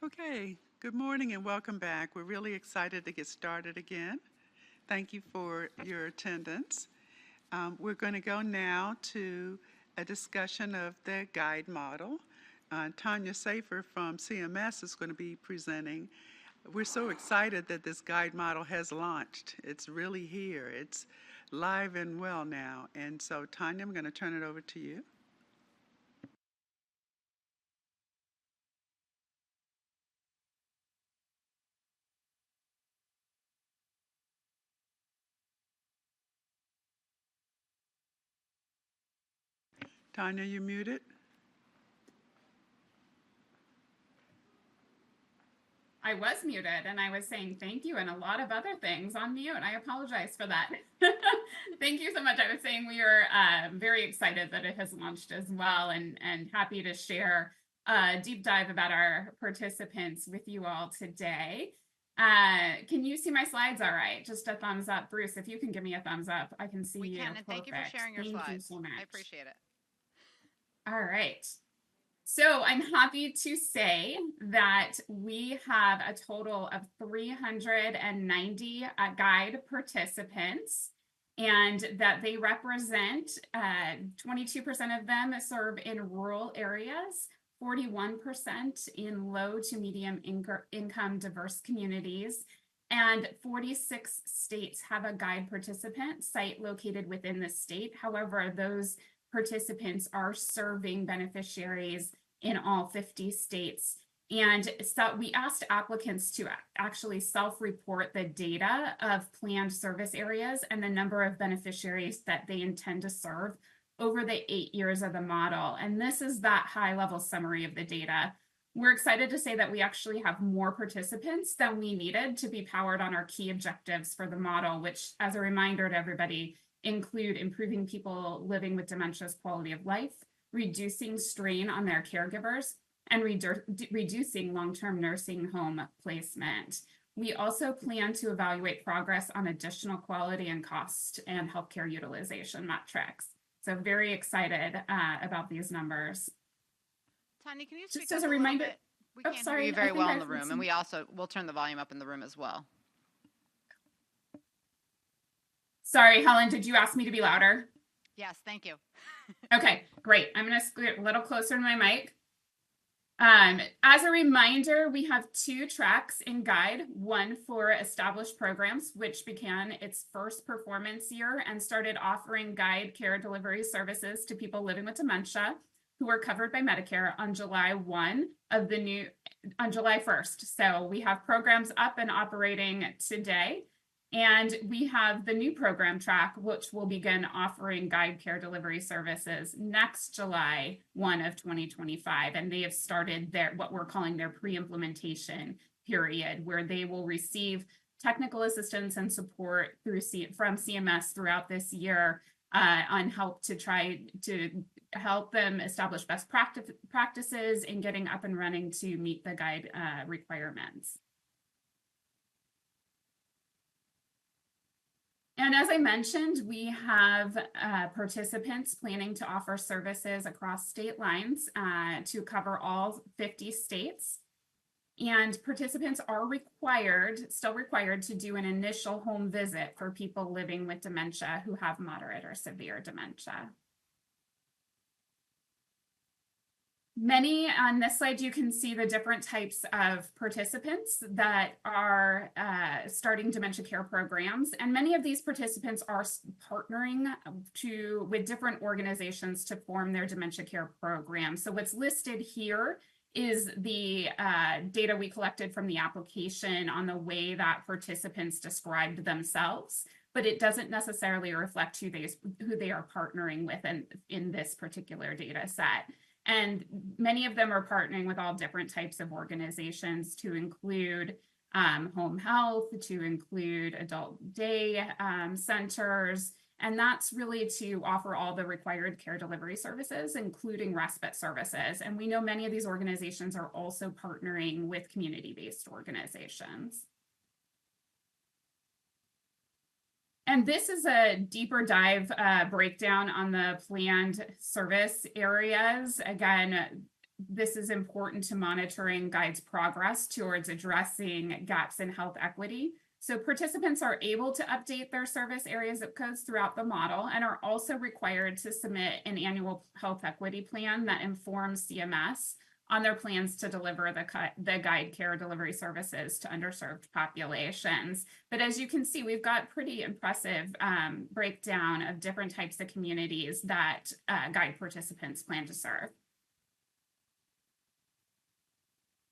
Okay, good morning and welcome back. We're really excited to get started again. Thank you for your attendance. We're going to go now to a discussion of the guide model. Tanya Safer from CMS is going to be presenting. We're so excited that this guide model has launched. It's really here. It's live and well now. And so, Tanya, I'm going to turn it over to you. Tanya, you muted? I was muted and I was saying thank you and a lot of other things on mute. I apologize for that. Thank you so much. I was saying we are very excited that it has launched as well and happy to share a deep dive about our participants with you all today. Can you see my slides all right? Just a thumbs up. Bruce, if you can give me a thumbs up, I can see you. We can, and thank you for sharing your slides. Thank you so much. I appreciate it. All right. So I'm happy to say that we have a total of 390 guide participants, and that they represent 22% of them serve in rural areas, 41% in low to medium income diverse communities, and 46 states have a guide participant site located within the state. However, those participants are serving beneficiaries in all 50 states. And so we asked applicants to actually self-report the data of planned service areas and the number of beneficiaries that they intend to serve over the 8 years of the model. And this is that high-level summary of the data. We're excited to say that we actually have more participants than we needed to be powered on our key objectives for the model, which, as a reminder to everybody, include improving people living with dementia's quality of life, reducing strain on their caregivers, and reducing long-term nursing home placement. We also plan to evaluate progress on additional quality and cost and healthcare utilization metrics. So very excited about these numbers. Tanya, can you speak just as a reminder? We can't hear you very well in the room, and we'll turn the volume up in the room as well. Sorry, Helen, did you ask me to be louder? Yes, thank you. Okay, great. I'm going to scoot a little closer to my mic. As a reminder, we have 2 tracks in Guide, one for established programs, which began its first performance year and started offering Guide care delivery services to people living with dementia who were covered by Medicare on July 1st. So we have programs up and operating today. And we have the new program track, which will begin offering guide care delivery services next July 1 of 2025. And they have started what we're calling their pre-implementation period, where they will receive technical assistance and support from CMS throughout this year on help to try to help them establish best practices in getting up and running to meet the guide requirements. And as I mentioned, we have participants planning to offer services across state lines to cover all 50 states. And participants are still required to do an initial home visit for people living with dementia who have moderate or severe dementia. On this slide, you can see the different types of participants that are starting dementia care programs. And many of these participants are partnering with different organizations to form their dementia care program. So what's listed here is the data we collected from the application on the way that participants described themselves, but it doesn't necessarily reflect who they are partnering with in this particular data set. And many of them are partnering with all different types of organizations to include home health, to include adult day centers. And that's really to offer all the required care delivery services, including respite services. And we know many of these organizations are also partnering with community-based organizations. And this is a deeper dive breakdown on the planned service areas. Again, this is important to monitoring GUIDE's progress towards addressing gaps in health equity. So participants are able to update their service area zip codes throughout the model and are also required to submit an annual health equity plan that informs CMS on their plans to deliver the GUIDE care delivery services to underserved populations. But as you can see, we've got pretty impressive breakdown of different types of communities that GUIDE participants plan to serve.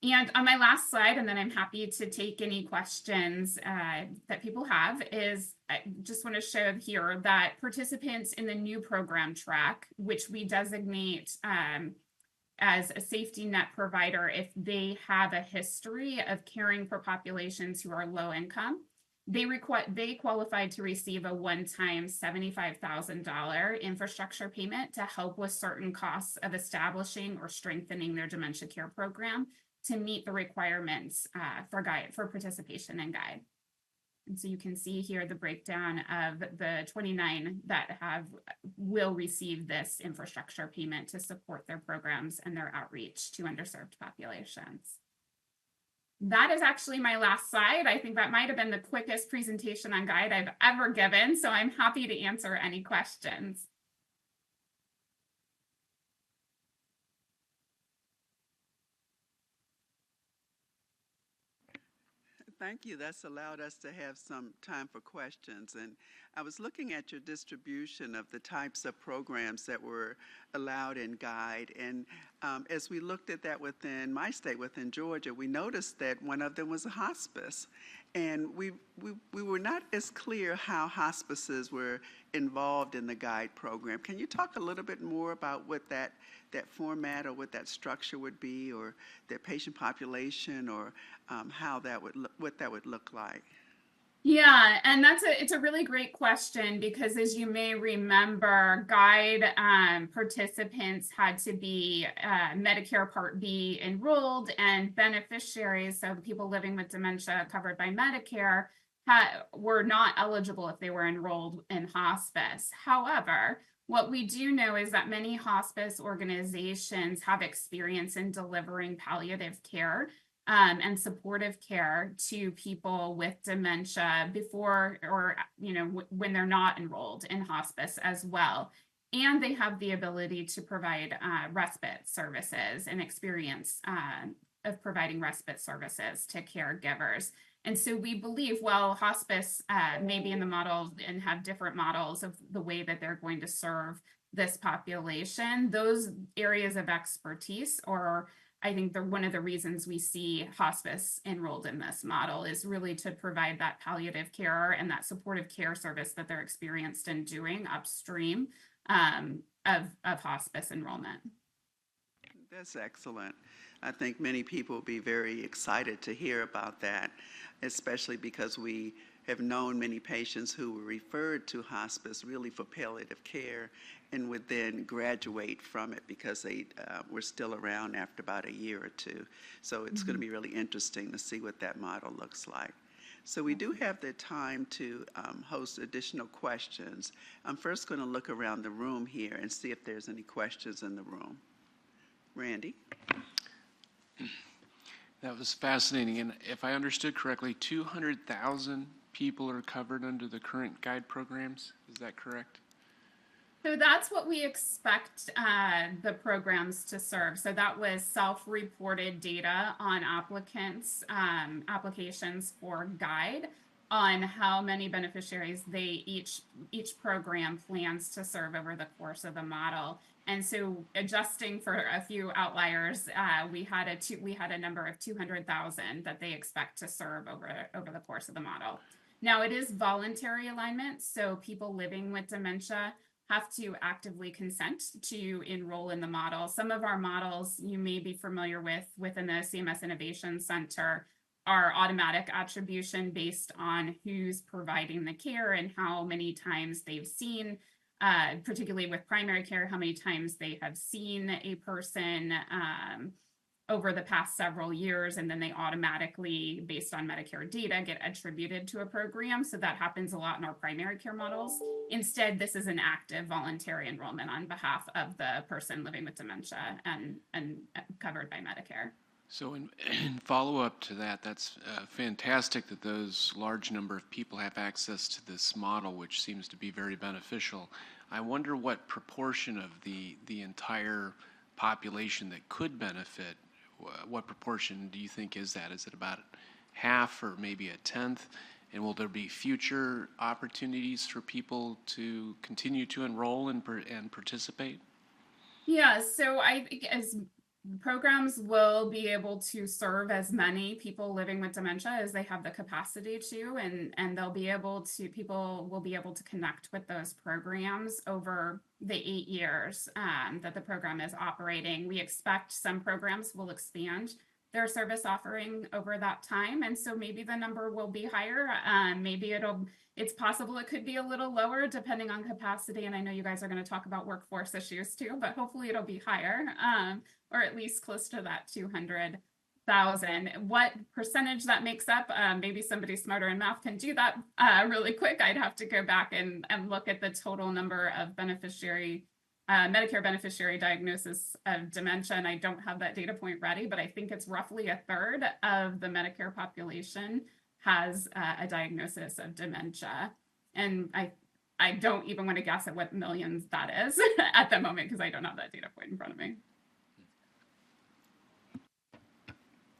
And on my last slide, and then I'm happy to take any questions that people have, is I just want to show here that participants in the new program track, which we designate as a safety net provider if they have a history of caring for populations who are low income, they qualified to receive a one-time $75,000 infrastructure payment to help with certain costs of establishing or strengthening their dementia care program to meet the requirements for participation in GUIDE. And so you can see here the breakdown of the 29 that will receive this infrastructure payment to support their programs and their outreach to underserved populations. That is actually my last slide. I think that might have been the quickest presentation on GUIDE I've ever given, so I'm happy to answer any questions. Thank you. That's allowed us to have some time for questions. And I was looking at your distribution of the types of programs that were allowed in GUIDE. And as we looked at that within my state, within Georgia, we noticed that one of them was a hospice. And we were not as clear how hospices were involved in the GUIDE program. Can you talk a little bit more about what that format or what that structure would be, or their patient population, or how that would what that would look like? Yeah, and it's a really great question, because as you may remember, GUIDE participants had to be Medicare Part B enrolled, and beneficiaries, so the people living with dementia covered by Medicare, were not eligible if they were enrolled in hospice. However, what we do know is that many hospice organizations have experience in delivering palliative care and supportive care to people with dementia before, or when they're not enrolled in hospice as well. And they have the ability to provide respite services and experience of providing respite services to caregivers. And so we believe, while hospice may be in the model and have different models of the way that they're going to serve this population, those areas of expertise, or I think one of the reasons we see hospice enrolled in this model, is really to provide that palliative care and that supportive care service that they're experienced in doing upstream of hospice enrollment. That's excellent. I think many people will be very excited to hear about that, especially because we have known many patients who were referred to hospice really for palliative care and would then graduate from it because they were still around after about a year or two. So it's going to be really interesting to see what that model looks like. So we do have the time to host additional questions. I'm first going to look around the room here and see if there's any questions in the room. Randy? That was fascinating. And if I understood correctly, 200,000 people are covered under the current GUIDE programs. Is that correct? So that's what we expect the programs to serve. So that was self-reported data on applicants' applications for GUIDE, on how many beneficiaries each program plans to serve over the course of the model. And so, adjusting for a few outliers, we had a number of 200,000 that they expect to serve over the course of the model. Now, it is voluntary alignment, so people living with dementia have to actively consent to enroll in the model. Some of our models you may be familiar with within the CMS Innovation Center are automatic attribution based on who's providing the care and how many times they've seen, particularly with primary care, how many times they have seen a person over the past several years, and then they automatically, based on Medicare data, get attributed to a program. So that happens a lot in our primary care models. Instead, this is an active voluntary enrollment on behalf of the person living with dementia and covered by Medicare. So in follow-up to that, that's fantastic that those large number of people have access to this model, which seems to be very beneficial. I wonder what proportion of the entire population that could benefit, what proportion do you think is that? Is it about half or maybe a tenth? And will there be future opportunities for people to continue to enroll and participate? Yeah, so I think as programs will be able to serve as many people living with dementia as they have the capacity to, and they'll be able to, people will be able to connect with those programs over the 8 years that the program is operating. We expect some programs will expand their service offering over that time, and so maybe the number will be higher. Maybe it's possible it could be a little lower depending on capacity, and I know you guys are going to talk about workforce issues too, but hopefully it'll be higher, or at least close to that 200,000. What percentage that makes up, maybe somebody smarter in math can do that really quick. I'd have to go back and look at the total number of Medicare beneficiary diagnosis of dementia, and I don't have that data point ready, but I think it's roughly a third of the Medicare population has a diagnosis of dementia. And I don't even want to guess at what millions that is at the moment because I don't have that data point in front of me.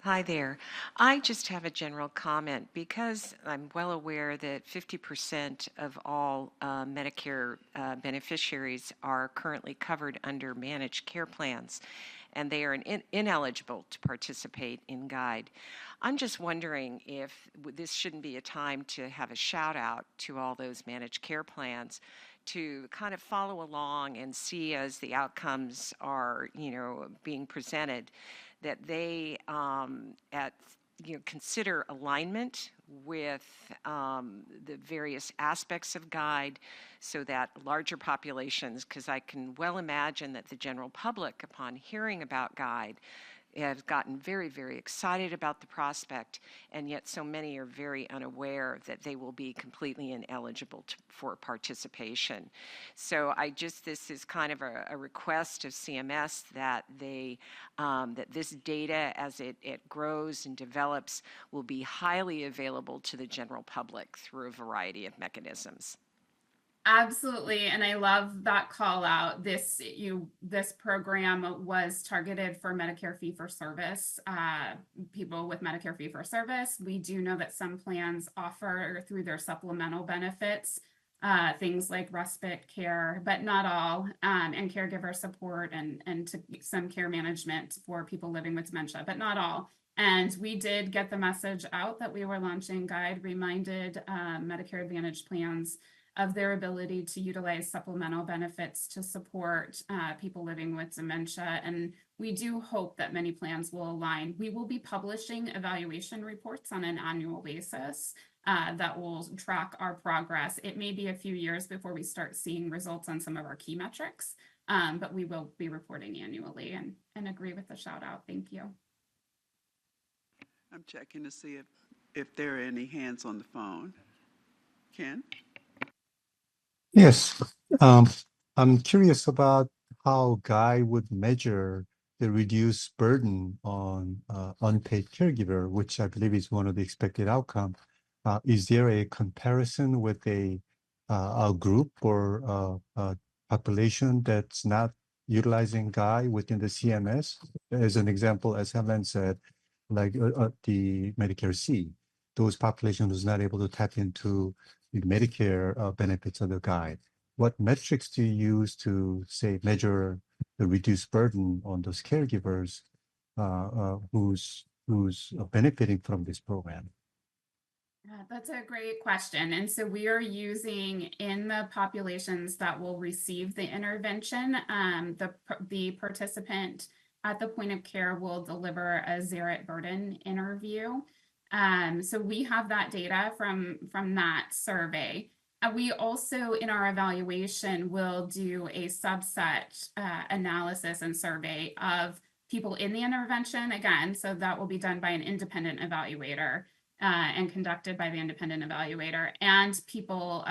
Hi there. I just have a general comment because I'm well aware that 50% of all Medicare beneficiaries are currently covered under managed care plans, and they are ineligible to participate in GUIDE. I'm just wondering if this shouldn't be a time to have a shout out to all those managed care plans to kind of follow along and see as the outcomes are, being presented, that they consider alignment with the various aspects of GUIDE so that larger populations, because I can well imagine that the general public, upon hearing about GUIDE, have gotten very, very excited about the prospect, and yet so many are very unaware that they will be completely ineligible for participation. So this is kind of a request of CMS that that this data, as it grows and develops, will be highly available to the general public through a variety of mechanisms. Absolutely, and I love that call out. This program was targeted for Medicare fee-for-service, people with Medicare fee-for-service. We do know that some plans offer through their supplemental benefits things like respite care, but not all, and caregiver support and some care management for people living with dementia, but not all. And we did get the message out that we were launching GUIDE, reminded Medicare Advantage plans of their ability to utilize supplemental benefits to support people living with dementia. And we do hope that many plans will align. We will be publishing evaluation reports on an annual basis that will track our progress. It may be a few years before we start seeing results on some of our key metrics, but we will be reporting annually, and agree with the shout out. Thank you. I'm checking to see if there are any hands on the phone. Ken? Yes, I'm curious about how GUIDE would measure the reduced burden on unpaid caregiver, which I believe is one of the expected outcomes. Is there a comparison with a group or a population that's not utilizing GUIDE within the CMS? As an example, as Helen said, like the Medicare C, those populations was not able to tap into the Medicare benefits of the GUIDE. What metrics do you use to, say, measure the reduced burden on those caregivers who's benefiting from this program? That's a great question. And so we are using, in the populations that will receive the intervention, the participant at the point of care will deliver a Zaret burden interview. So we have that data from that survey. We also, in our evaluation, will do a subset analysis and survey of people in the intervention, again, so that will be done by an independent evaluator and conducted by the independent evaluator, and people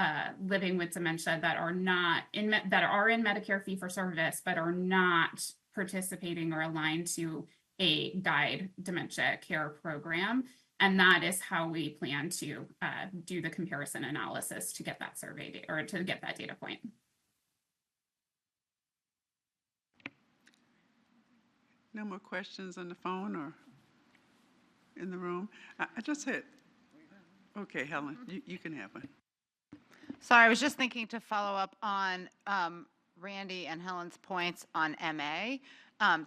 living with dementia that are not in Medicare fee-for-service but are not participating or aligned to a GUIDE dementia care program. And that is how we plan to do the comparison analysis to get that survey or to get that data point. No more questions on the phone or in the room? I just had, okay, Helen, you can have one. Sorry, I was just thinking to follow up on Randy and Helen's points on MA.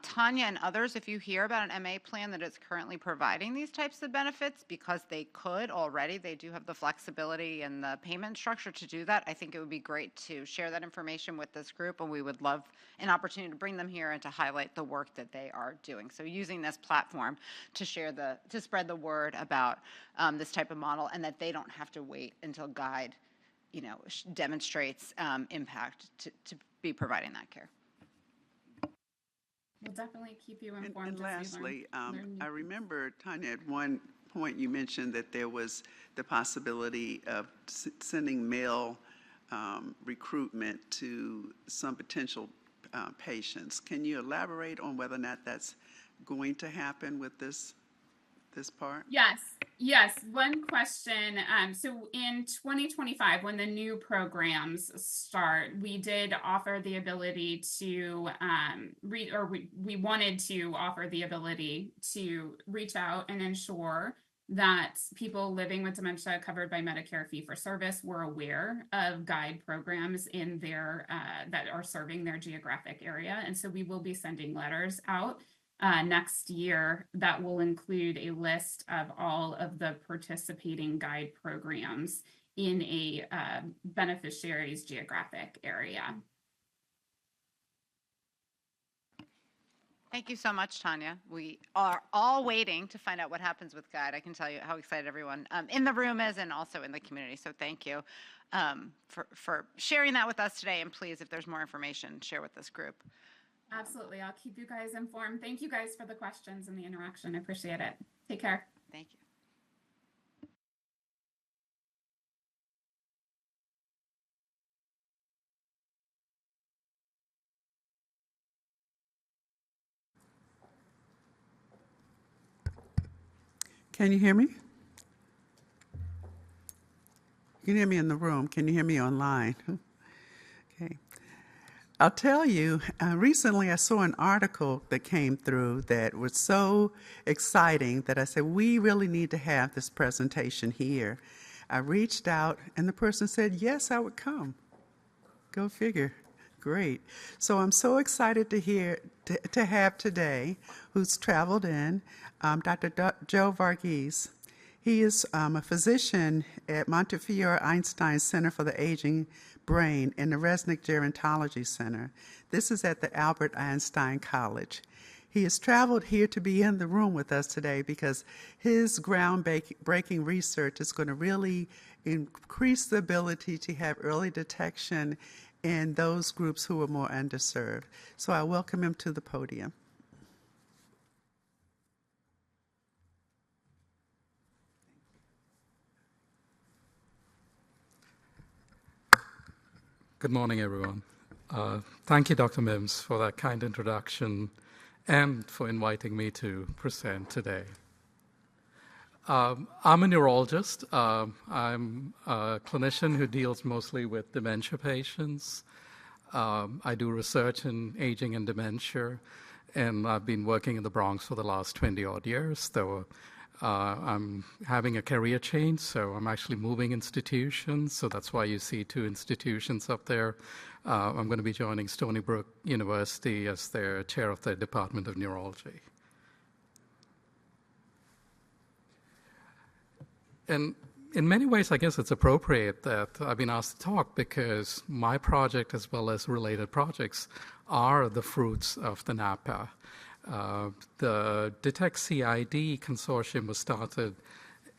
Tanya and others, if you hear about an MA plan that is currently providing these types of benefits because they could already, they do have the flexibility and the payment structure to do that, I think it would be great to share that information with this group, and we would love an opportunity to bring them here and to highlight the work that they are doing. So using this platform to share to spread the word about this type of model, and that they don't have to wait until GUIDE, demonstrates impact to be providing that care. We'll definitely keep you informed. And lastly, I remember, Tanya, at one point you mentioned that there was the possibility of sending mail recruitment to some potential patients. Can you elaborate on whether or not that's going to happen with this part? Yes. One question. So in 2025, when the new programs start, we did offer the ability to we wanted to offer the ability to reach out and ensure that people living with dementia covered by Medicare fee-for-service were aware of GUIDE programs in their that are serving their geographic area. And so we will be sending letters out next year that will include a list of all of the participating GUIDE programs in a beneficiary's geographic area. Thank you so much, Tanya. We are all waiting to find out what happens with GUIDE. I can tell you how excited everyone in the room is, and also in the community. So thank you for sharing that with us today. And please, if there's more information, share with this group. Absolutely. I'll keep you guys informed. Thank you guys for the questions and the interaction. I appreciate it. Take care. Thank you. Can you hear me? You can hear me in the room. Can you hear me online? Okay. I'll tell you, recently I saw an article that came through that was so exciting that I said, we really need to have this presentation here. I reached out and the person said, yes, I would come. Go figure. Great. So I'm so excited to have today, who's traveled in, Dr. Joe Varghese. He is a physician at Montefiore Einstein Center for the Aging Brain in the Resnick Gerontology Center. This is at the Albert Einstein College. He has traveled here to be in the room with us today because his groundbreaking research is going to really increase the ability to have early detection in those groups who are more underserved. So I welcome him to the podium. Good morning, everyone. Thank you, Dr. Mims, for that kind introduction and for inviting me to present today. I'm a neurologist. I'm a clinician who deals mostly with dementia patients. I do research in aging and dementia, and I've been working in the Bronx for the last 20-odd years. So I'm having a career change, so I'm actually moving institutions. So that's why you see 2 institutions up there. I'm going to be joining Stony Brook University as their chair of the Department of Neurology. And in many ways, I guess it's appropriate that I've been asked to talk because my project, as well as related projects, are the fruits of the NAPA. The Detect CID consortium was started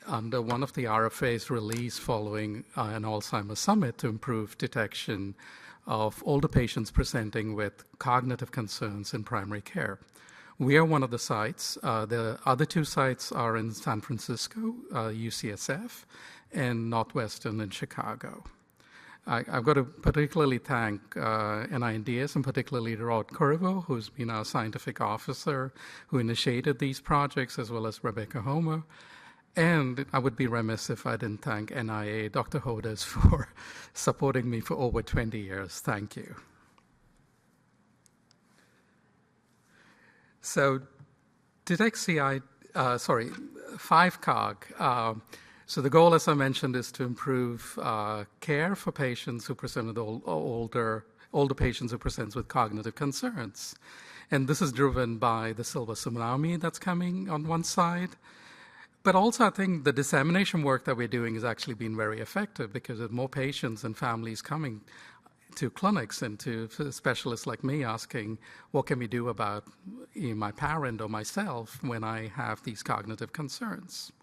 under one of the RFA's release following an Alzheimer's summit to improve detection of older patients presenting with cognitive concerns in primary care. We are one of the sites. The other two sites are in San Francisco, UCSF, and Northwestern in Chicago. I've got to particularly thank NINDS and particularly Rod Curvo, who's been our scientific officer, who initiated these projects, as well as Rebecca Homer. And I would be remiss if I didn't thank NIA, Dr. Hodes, for supporting me for over 20 years. Thank you. So DetectCI, 5COG. So the goal, as I mentioned, is to improve care for patients who present with older patients who present with cognitive concerns. And this is driven by the silver tsunami that's coming on one side. But also, I think the dissemination work that we're doing has actually been very effective, because with more patients and families coming to clinics and to specialists like me asking, what can we do about my parent or myself when I have these cognitive concerns?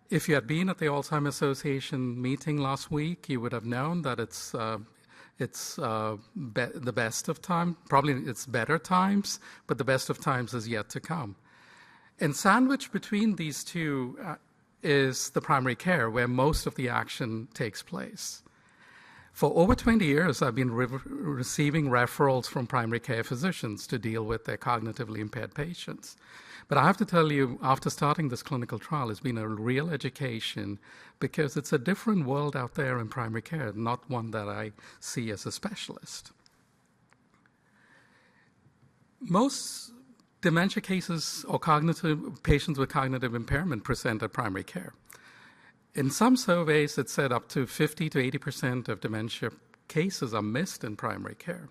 If you had been at the Alzheimer Association meeting last week, you would have known that it's the best of time. Probably it's better times, but the best of times is yet to come. And sandwiched between these two is the primary care, where most of the action takes place. For over 20 years, I've been receiving referrals from primary care physicians to deal with their cognitively impaired patients. But I have to tell you, after starting this clinical trial, it's been a real education, because it's a different world out there in primary care, not one that I see as a specialist. Most dementia cases or patients with cognitive impairment present at primary care. In some surveys, it said up to 50 to 80% of dementia cases are missed in primary care.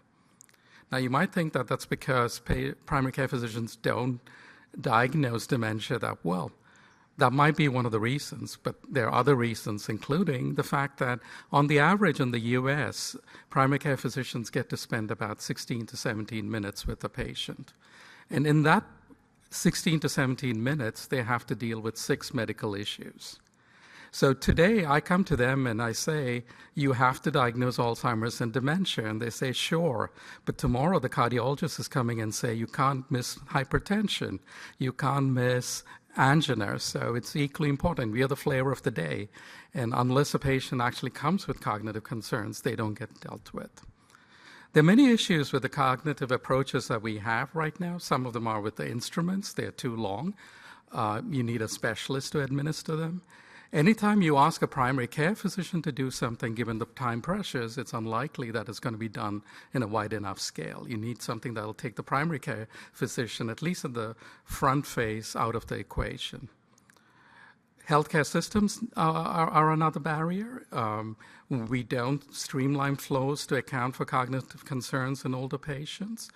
Now, you might think that that's because primary care physicians don't diagnose dementia that well. That might be one of the reasons, but there are other reasons, including the fact that on the average in the US, primary care physicians get to spend about 16 to 17 minutes with the patient. And in that 16 to 17 minutes, they have to deal with 6 medical issues. So today I come to them and I say, you have to diagnose Alzheimer's and dementia. And they say, sure. But tomorrow the cardiologist is coming and say, you can't miss hypertension. You can't miss angina. So it's equally important. We are the flavor of the day. And unless a patient actually comes with cognitive concerns, they don't get dealt with. There are many issues with the cognitive approaches that we have right now. Some of them are with the instruments. They're too long. You need a specialist to administer them. Anytime you ask a primary care physician to do something, given the time pressures, it's unlikely that it's going to be done in a wide enough scale. You need something that will take the primary care physician, at least in the front face, out of the equation. Healthcare systems are another barrier. We don't streamline flows to account for cognitive concerns in older patients.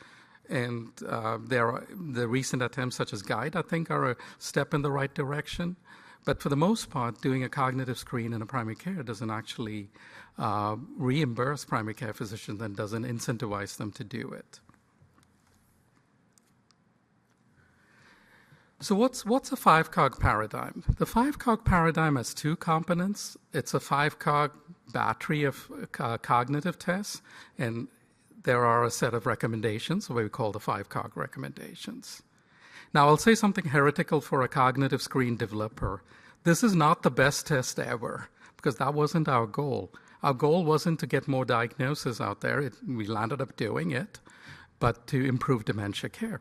And the recent attempts, such as GUIDE, I think, are a step in the right direction. But for the most part, doing a cognitive screen in a primary care doesn't actually reimburse primary care physicians and doesn't incentivize them to do it. So what's a 5-cog paradigm? The 5-cog paradigm has 2 components. It's a 5-cog battery of cognitive tests, and there are a set of recommendations, what we call the 5-cog recommendations. Now, I'll say something heretical for a cognitive screen developer. This is not the best test ever, because that wasn't our goal. Our goal wasn't to get more diagnoses out there. We landed up doing it, but to improve dementia care.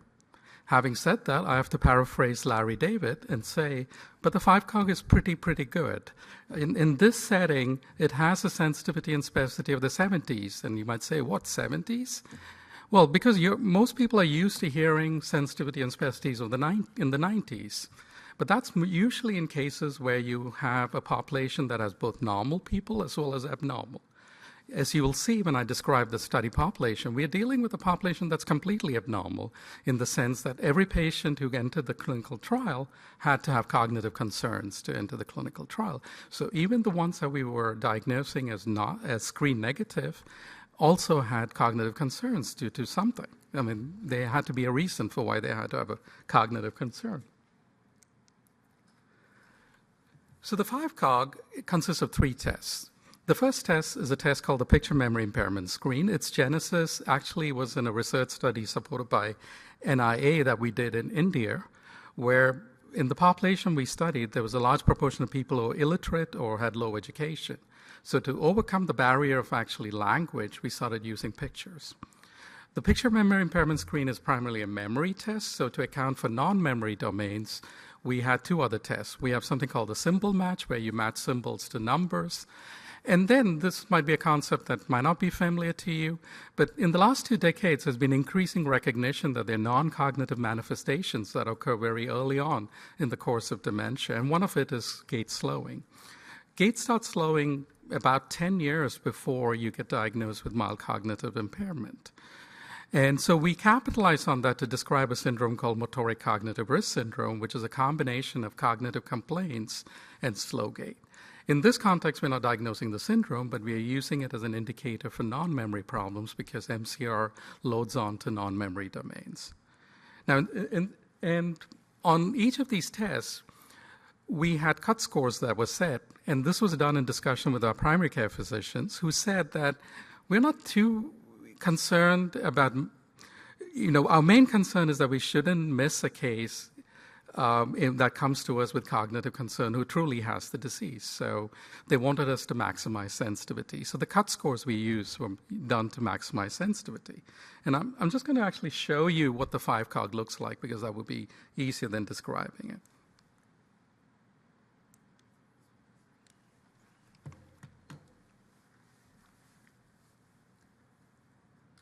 Having said that, I have to paraphrase Larry David and say, but the 5-cog is pretty good. In this setting, it has a sensitivity and specificity of the 70s. And you might say, what, 70s? Well, because most people are used to hearing sensitivity and specificities of in the 90s. But that's usually in cases where you have a population that has both normal people as well as abnormal. As you will see when I describe the study population, we are dealing with a population that's completely abnormal in the sense that every patient who entered the clinical trial had to have cognitive concerns to enter the clinical trial. So even the ones that we were diagnosing as screen negative also had cognitive concerns due to something. I mean, there had to be a reason for why they had to have a cognitive concern. So the 5-cog consists of 3 tests. The first test is a test called the Picture Memory Impairment Screen. Its genesis actually was in a research study supported by NIA that we did in India, where in the population we studied, there was a large proportion of people who were illiterate or had low education. So to overcome the barrier of actually language, we started using pictures. The Picture Memory Impairment Screen is primarily a memory test, so to account for non-memory domains, we had two other tests. We have something called the symbol match, where you match symbols to numbers. And then this might be a concept that might not be familiar to you, but in the last 2 decades, there's been increasing recognition that there are non-cognitive manifestations that occur very early on in the course of dementia, and one of it is gait slowing. Gait starts slowing about 10 years before you get diagnosed with mild cognitive impairment. And so we capitalize on that to describe a syndrome called motoric cognitive risk syndrome, which is a combination of cognitive complaints and slow gait. In this context, we're not diagnosing the syndrome, but we are using it as an indicator for non-memory problems because MCR loads on to non-memory domains. Now, and on each of these tests, we had cut scores that were set, and this was done in discussion with our primary care physicians who said that we're not too concerned about, our main concern is that we shouldn't miss a case that comes to us with cognitive concern who truly has the disease. So they wanted us to maximize sensitivity. So the cut scores we used were done to maximize sensitivity. And I'm just going to actually show you what the 5-cog looks like because that would be easier than describing it.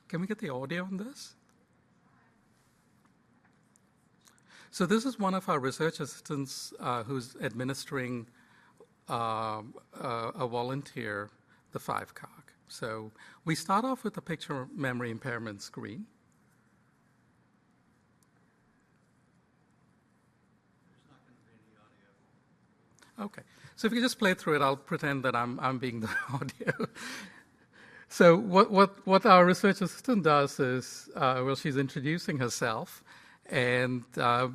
Can we get the audio on this? So this is one of our research assistants who's administering a volunteer the 5-cog. So we start off with the picture memory impairment screen. There's not going to be any audio. Okay. So if you just play through it, I'll pretend that I'm being the audio. So what our research assistant does is, she's introducing herself. And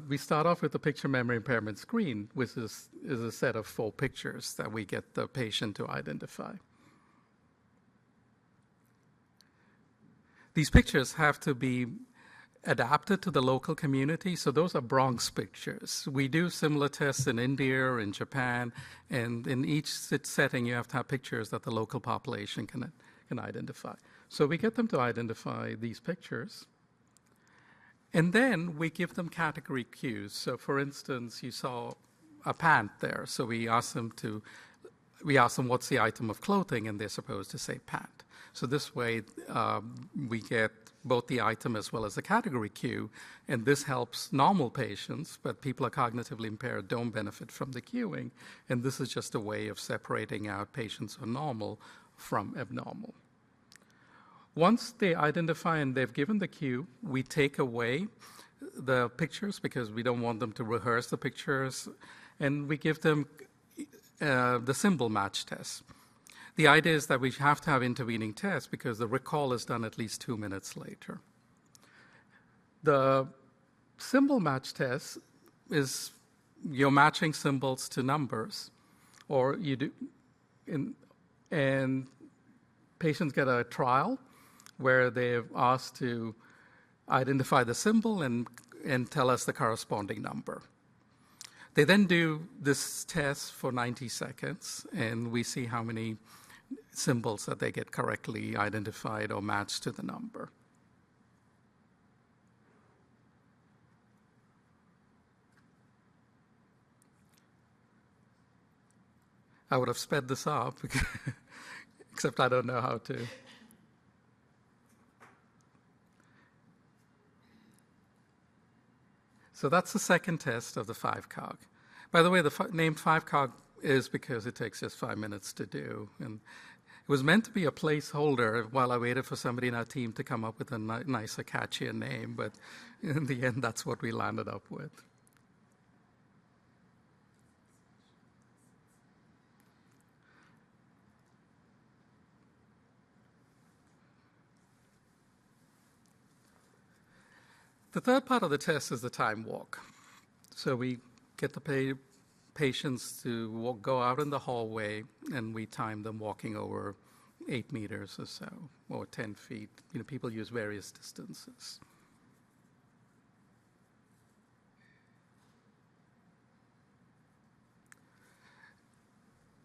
we start off with the picture memory impairment screen, which is a set of 4 pictures that we get the patient to identify. These pictures have to be adapted to the local community, so those are Bronx pictures. We do similar tests in India, in Japan, and in each setting you have to have pictures that the local population can identify. So we get them to identify these pictures. And then we give them category cues. So for instance, you saw a pant there. So we ask them what's the item of clothing, and they're supposed to say pant. So this way we get both the item as well as the category cue, and this helps normal patients, but people who are cognitively impaired don't benefit from the cueing. And this is just a way of separating out patients who are normal from abnormal. Once they identify and they've given the cue, we take away the pictures because we don't want them to rehearse the pictures, and we give them the symbol match test. The idea is that we have to have intervening tests because the recall is done at least 2 minutes later. The symbol match test is you're matching symbols to numbers, or you do, and patients get a trial where they're asked to identify the symbol and tell us the corresponding number. They then do this test for 90 seconds, and we see how many symbols that they get correctly identified or matched to the number. I would have sped this up, except I don't know how to. So that's the second test of the 5-cog. By the way, the name 5-cog is because it takes just 5 minutes to do. And it was meant to be a placeholder while I waited for somebody in our team to come up with a nicer, catchier name, but in the end, that's what we landed up with. The third part of the test is the time walk. So we get the patients to go out in the hallway, and we time them walking over 8 meters or so, or 10 feet. People use various distances.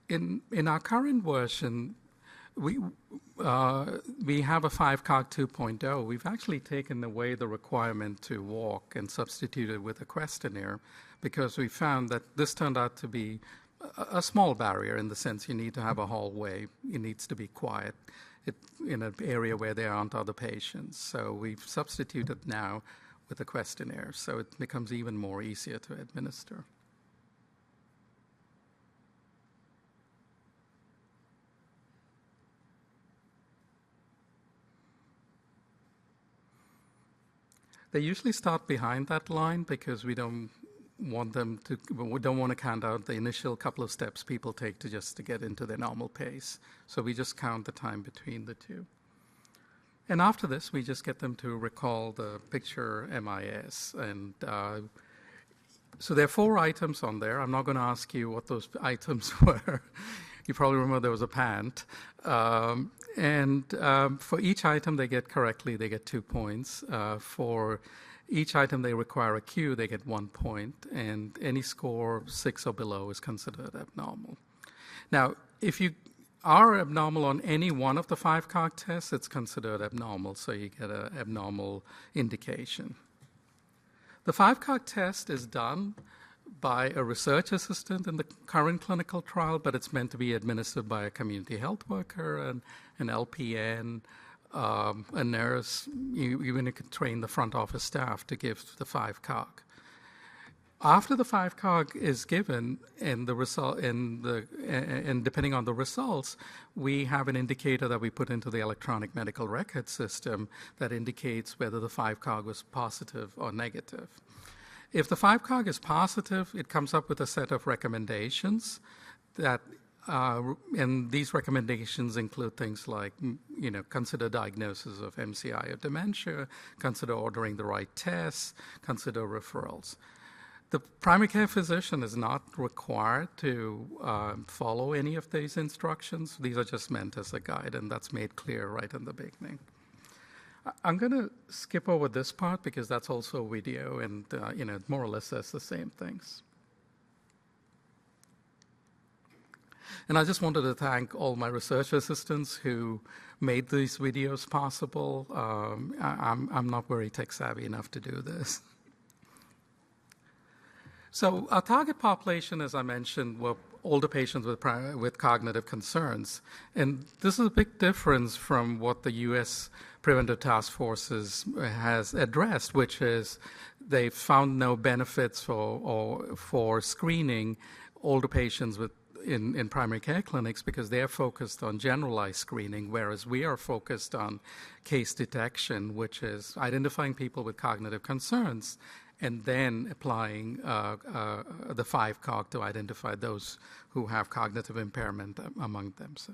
In our current version, we have a 5-cog 2.0. We've actually taken away the requirement to walk and substituted with a questionnaire, because we found that this turned out to be a small barrier, in the sense you need to have a hallway. It needs to be quiet in an area where there aren't other patients. So we've substituted now with a questionnaire, so it becomes even more easier to administer. They usually start behind that line, because we don't want to count out the initial couple of steps people take to get into their normal pace. So we just count the time between the two. And after this, we just get them to recall the picture MIS. And so there are 4 items on there. I'm not going to ask you what those items were. You probably remember there was a pant. For each item they get correctly, they get 2 points. For each item they require a cue, they get 1 point. And any score 6 or below is considered abnormal. Now, if you are abnormal on any one of the 5-cog tests, it's considered abnormal, so you get an abnormal indication. The 5-cog test is done by a research assistant in the current clinical trial, but it's meant to be administered by a community health worker, an LPN, a nurse. You can train the front office staff to give the 5-cog. After the 5-cog is given, and depending on the results, we have an indicator that we put into the electronic medical record system that indicates whether the 5-cog was positive or negative. If the 5-cog is positive, it comes up with a set of recommendations and these recommendations include things like, consider diagnosis of MCI or dementia, consider ordering the right tests, consider referrals. The primary care physician is not required to follow any of these instructions. These are just meant as a guide, and that's made clear right in the beginning. I'm going to skip over this part because that's also video, and it more or less says the same things. And I just wanted to thank all my research assistants who made these videos possible. I'm not very tech savvy enough to do this. So our target population, as I mentioned, were older patients with cognitive concerns. And this is a big difference from what the U.S. Preventive Task Force has addressed, which is they found no benefits for screening older patients in primary care clinics because they're focused on generalized screening, whereas we are focused on case detection, which is identifying people with cognitive concerns and then applying the 5-cog to identify those who have cognitive impairment among them. So,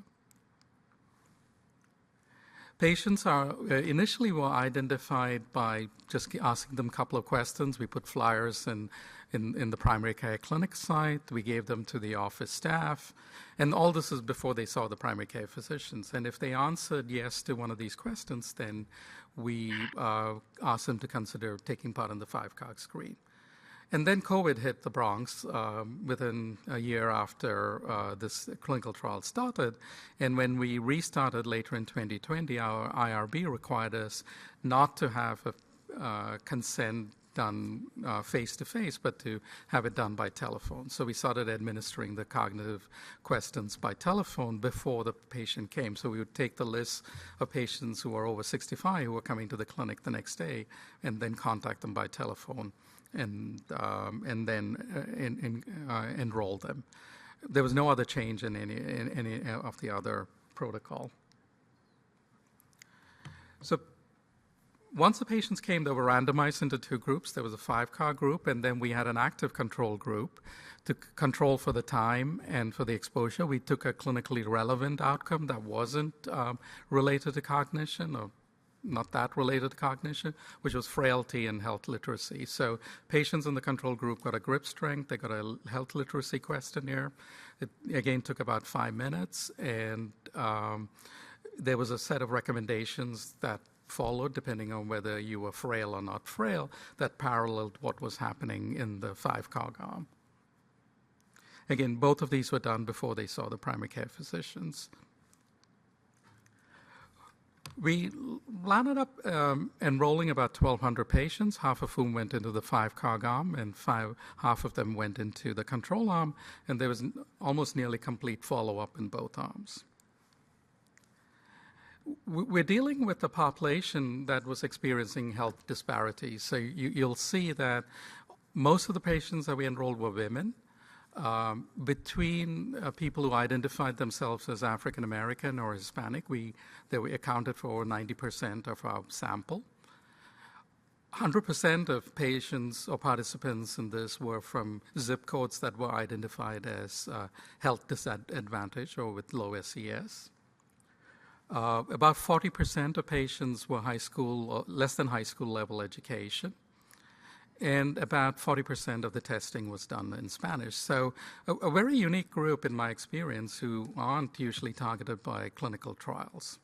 patients initially were identified by just asking them a couple of questions. We put flyers in the primary care clinic site. We gave them to the office staff. And all this is before they saw the primary care physicians. And if they answered yes to one of these questions, then we asked them to consider taking part in the 5-cog screen. And then COVID hit the Bronx within a year after this clinical trial started. And when we restarted later in 2020, our IRB required us not to have a consent done face-to-face, but to have it done by telephone. So we started administering the cognitive questions by telephone before the patient came. So we would take the list of patients who are over 65 who were coming to the clinic the next day and then contact them by telephone and then enroll them. There was no other change in any of the other protocol. So once the patients came, they were randomized into 2 groups. There was a 5-cog group, and then we had an active control group to control for the time and for the exposure. We took a clinically relevant outcome that wasn't related to cognition or not that related to cognition, which was frailty and health literacy. So patients in the control group got a grip strength, they got a health literacy questionnaire. It, again, took about 5 minutes, and there was a set of recommendations that followed, depending on whether you were frail or not frail, that paralleled what was happening in the 5-cog arm. Again, both of these were done before they saw the primary care physicians. We landed up enrolling about 1,200 patients, half of whom went into the 5-cog arm, and half of them went into the control arm, and there was almost nearly complete follow-up in both arms. We're dealing with a population that was experiencing health disparities. So you'll see that most of the patients that we enrolled were women. Between people who identified themselves as African American or Hispanic, they were accounted for over 90% of our sample. 100% of patients or participants in this were from zip codes that were identified as health disadvantaged or with low SES. About 40% of patients were high school or less than high school level education. And about 40% of the testing was done in Spanish. So a very unique group in my experience who aren't usually targeted by clinical trials.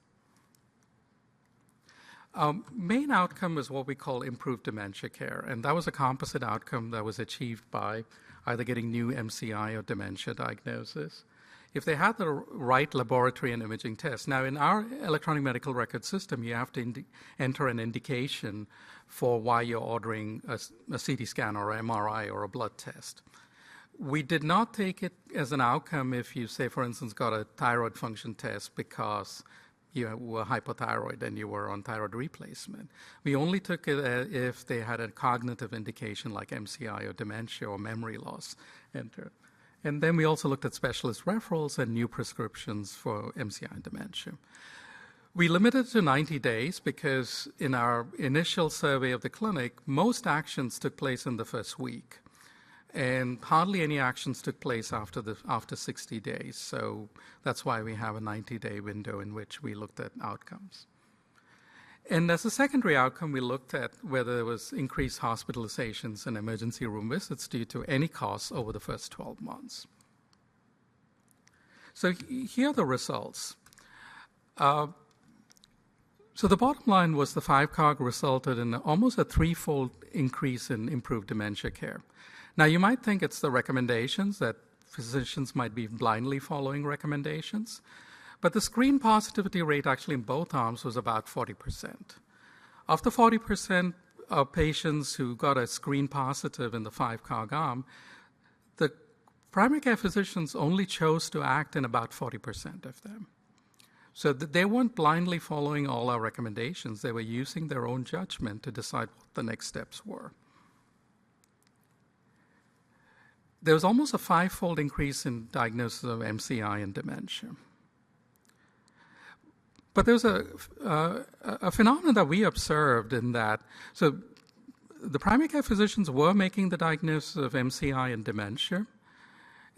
Main outcome is what we call improved dementia care. And that was a composite outcome that was achieved by either getting new MCI or dementia diagnosis. If they had the right laboratory and imaging test. Now, in our electronic medical record system, you have to enter an indication for why you're ordering a CT scan or MRI or a blood test. We did not take it as an outcome if you, say, for instance, got a thyroid function test because you were hypothyroid and you were on thyroid replacement. We only took it if they had a cognitive indication like MCI or dementia or memory loss entered. And then we also looked at specialist referrals and new prescriptions for MCI and dementia. We limited it to 90 days because in our initial survey of the clinic, most actions took place in the first week. And hardly any actions took place after 60 days. So that's why we have a 90-day window in which we looked at outcomes. And as a secondary outcome, we looked at whether there was increased hospitalizations and emergency room visits due to any cause over the first 12 months. So here are the results. So the bottom line was the 5-cog resulted in almost a 3-fold increase in improved dementia care. Now, you might think it's the recommendations, that physicians might be blindly following recommendations. But the screen positivity rate actually in both arms was about 40%. Of the 40% of patients who got a screen positive in the 5-cog arm, the primary care physicians only chose to act in about 40% of them. So they weren't blindly following all our recommendations. They were using their own judgment to decide what the next steps were. There was almost a 5-fold increase in diagnosis of MCI and dementia. But there's a phenomenon that we observed in that, so the primary care physicians were making the diagnosis of MCI and dementia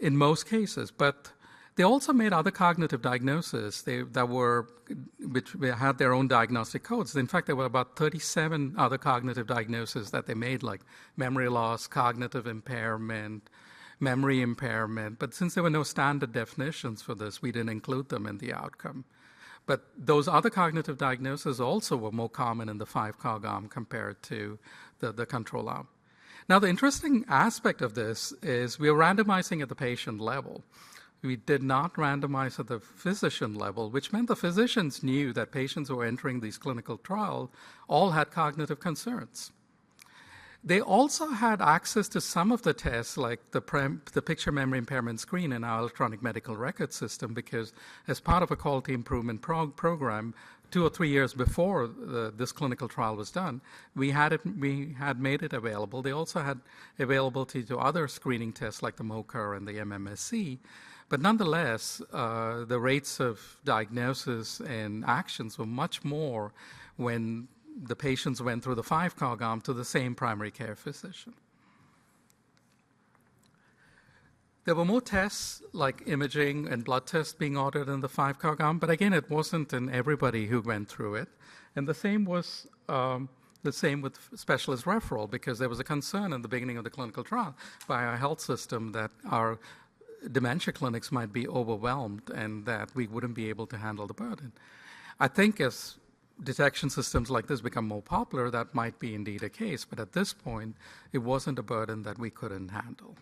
in most cases, but they also made other cognitive diagnoses which had their own diagnostic codes. In fact, there were about 37 other cognitive diagnoses that they made, like memory loss, cognitive impairment, memory impairment. But since there were no standard definitions for this, we didn't include them in the outcome. But those other cognitive diagnoses also were more common in the 5-cog arm compared to the control arm. Now, the interesting aspect of this is we are randomizing at the patient level. We did not randomize at the physician level, which meant the physicians knew that patients who were entering these clinical trials all had cognitive concerns. They also had access to some of the tests, like the picture memory impairment screen in our electronic medical record system, because as part of a quality improvement program, 2 or 3 years before this clinical trial was done, we had made it available. They also had availability to other screening tests like the MOCA and the MMSE. But nonetheless, the rates of diagnosis and actions were much more when the patients went through the 5-cog arm to the same primary care physician. There were more tests like imaging and blood tests being ordered in the 5-cog arm, but again, it wasn't in everybody who went through it. And the same was the same with specialist referral, because there was a concern in the beginning of the clinical trial by our health system that our dementia clinics might be overwhelmed and that we wouldn't be able to handle the burden. I think as detection systems like this become more popular, that might be indeed a case, but at this point, it wasn't a burden that we couldn't handle.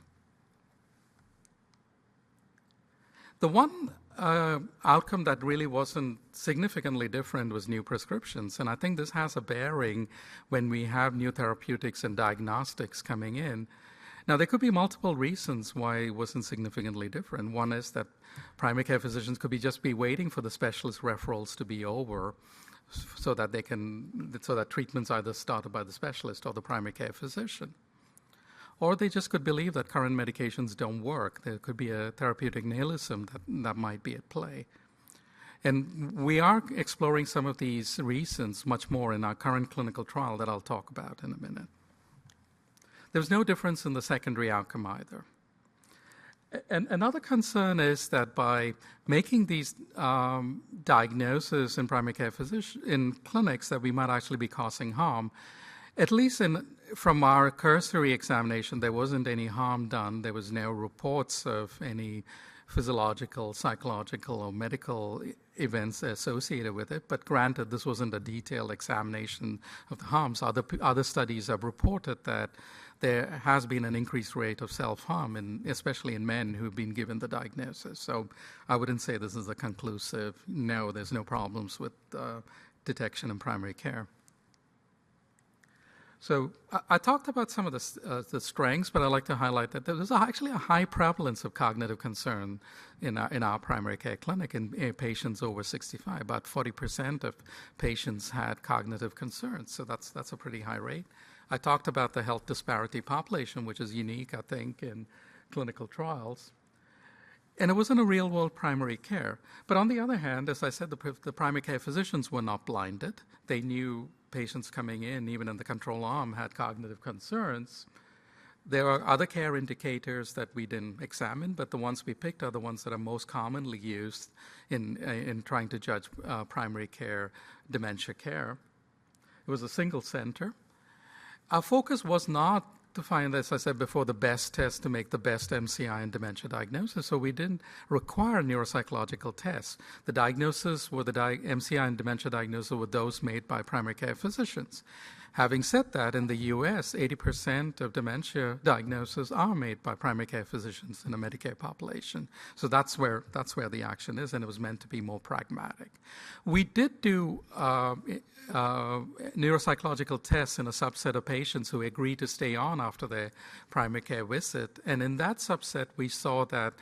The one outcome that really wasn't significantly different was new prescriptions, and I think this has a bearing when we have new therapeutics and diagnostics coming in. Now, there could be multiple reasons why it wasn't significantly different. One is that primary care physicians could just be waiting for the specialist referrals to be over so that treatment's either started by the specialist or the primary care physician. Or they just could believe that current medications don't work. There could be a therapeutic nihilism that might be at play. And we are exploring some of these reasons much more in our current clinical trial that I'll talk about in a minute. There's no difference in the secondary outcome either. And another concern is that by making these diagnoses in primary care in clinics, that we might actually be causing harm. At least from our cursory examination, there wasn't any harm done. There was no reports of any physiological, psychological, or medical events associated with it. But granted, this wasn't a detailed examination of the harms. Other studies have reported that there has been an increased rate of self-harm, especially in men who've been given the diagnosis. So I wouldn't say this is a conclusive, no, there's no problems with detection in primary care. So I talked about some of the strengths, but I'd like to highlight that there's actually a high prevalence of cognitive concern in our primary care clinic in patients over 65. About 40% of patients had cognitive concerns, so that's a pretty high rate. I talked about the health disparity population, which is unique, I think, in clinical trials. And it wasn't a real-world primary care. But on the other hand, as I said, the primary care physicians were not blinded. They knew patients coming in, even in the control arm, had cognitive concerns. There are other care indicators that we didn't examine, but the ones we picked are the ones that are most commonly used in trying to judge primary care dementia care. It was a single center. Our focus was not to find, as I said before, the best test to make the best MCI and dementia diagnosis, so we didn't require neuropsychological tests. The diagnoses were MCI and dementia diagnoses were those made by primary care physicians. Having said that, in the U.S., 80% of dementia diagnoses are made by primary care physicians in a Medicare population. So that's where the action is, and it was meant to be more pragmatic. We did do neuropsychological tests in a subset of patients who agreed to stay on after their primary care visit, and in that subset, we saw that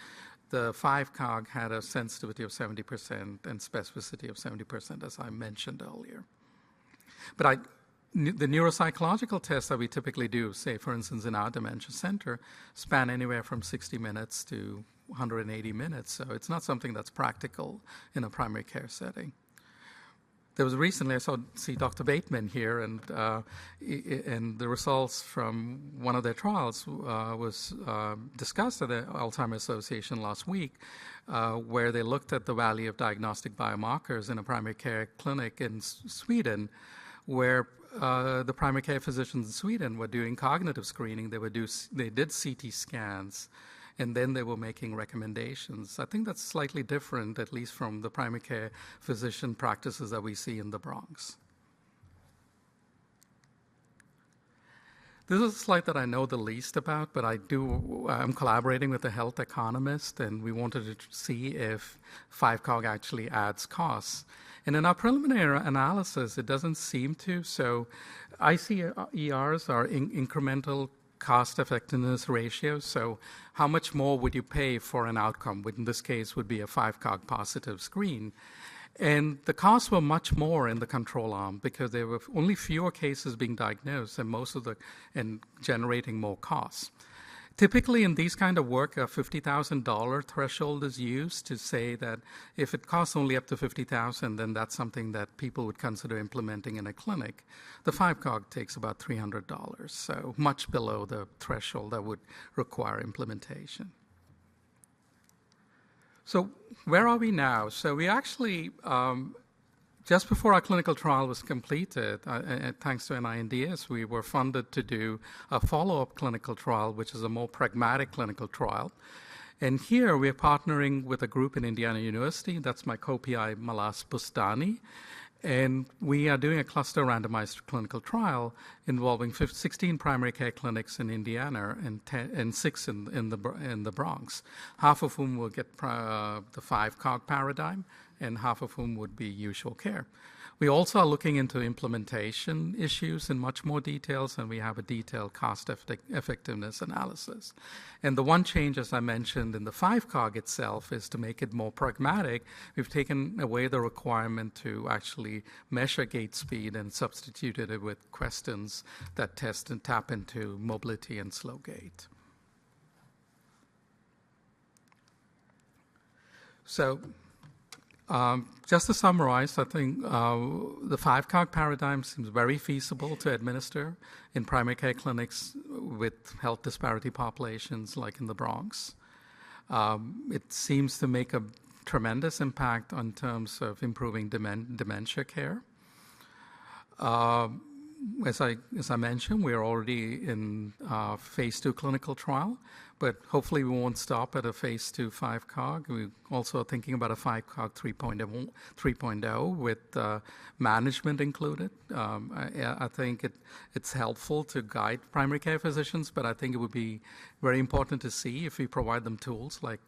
the 5-cog had a sensitivity of 70% and specificity of 70%, as I mentioned earlier. But the neuropsychological tests that we typically do, say, for instance, in our dementia center, span anywhere from 60 minutes to 180 minutes, so it's not something that's practical in a primary care setting. There was recently, I see Dr. Bateman here, and the results from one of their trials was discussed at the Alzheimer Association last week, where they looked at the value of diagnostic biomarkers in a primary care clinic in Sweden, where the primary care physicians in Sweden were doing cognitive screening. They did CT scans, and then they were making recommendations. I think that's slightly different, at least from the primary care physician practices that we see in the Bronx. This is a slide that I know the least about, but I'm collaborating with a health economist, and we wanted to see if 5-cog actually adds costs. And in our preliminary analysis, it doesn't seem to. So ICERs are incremental cost effectiveness ratios. So how much more would you pay for an outcome, which in this case would be a 5-cog positive screen? And the costs were much more in the control arm because there were only fewer cases being diagnosed and generating more costs. Typically, in these kind of work, a $50,000 threshold is used to say that if it costs only up to $50,000, then that's something that people would consider implementing in a clinic. The 5-cog takes about $300, so much below the threshold that would require implementation. So where are we now? So we actually just before our clinical trial was completed, thanks to NINDS, we were funded to do a follow-up clinical trial, which is a more pragmatic clinical trial. And here we're partnering with a group in Indiana University. That's my co-PI, Malas Bustani. And we are doing a cluster randomized clinical trial involving 16 primary care clinics in Indiana and 6 in the Bronx, half of whom will get the 5-cog paradigm and half of whom would be usual care. We also are looking into implementation issues in much more details, and we have a detailed cost effectiveness analysis. And the one change, as I mentioned, in the 5-cog itself is to make it more pragmatic. We've taken away the requirement to actually measure gait speed and substituted it with questions that test and tap into mobility and slow gait. So, just to summarize, I think the 5-cog paradigm seems very feasible to administer in primary care clinics with health disparity populations like in the Bronx. It seems to make a tremendous impact in terms of improving dementia care. As I mentioned, we're already in phase 2 clinical trial, but hopefully we won't stop at a phase 2 5-cog. We're also thinking about a 5-cog 3.0 with management included. I think it's helpful to guide primary care physicians, but I think it would be very important to see if we provide them tools like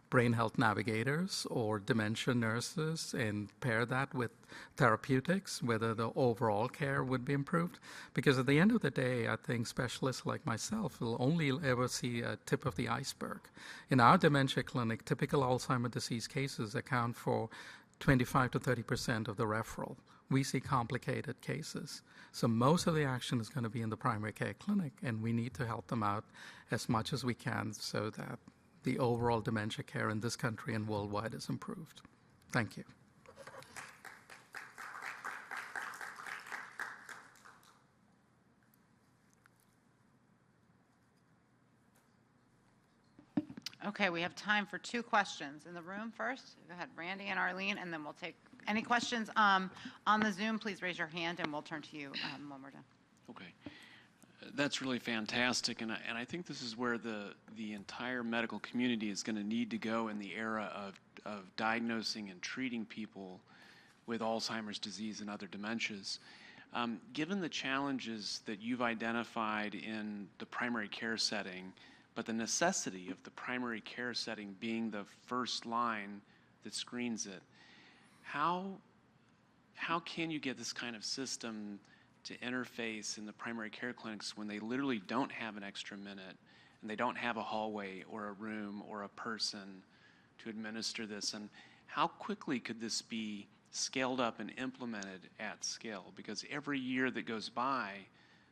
brain health navigators or dementia nurses and pair that with therapeutics, whether the overall care would be improved. Because at the end of the day, I think specialists like myself will only ever see a tip of the iceberg. In our dementia clinic, typical Alzheimer's disease cases account for 25 to 30% of the referral. We see complicated cases. So most of the action is going to be in the primary care clinic, and we need to help them out as much as we can so that the overall dementia care in this country and worldwide is improved. Thank you. Okay, we have time for 2 questions. In the room first, go ahead, Randy and Arlene, and then we'll take any questions on the Zoom. Please raise your hand and we'll turn to you when we're done. Okay. That's really fantastic, and I think this is where the entire medical community is going to need to go in the era of diagnosing and treating people with Alzheimer's disease and other dementias. Given the challenges that you've identified in the primary care setting, but the necessity of the primary care setting being the first line that screens it, how can you get this kind of system to interface in the primary care clinics when they literally don't have an extra minute and they don't have a hallway or a room or a person to administer this? And how quickly could this be scaled up and implemented at scale? Because every year that goes by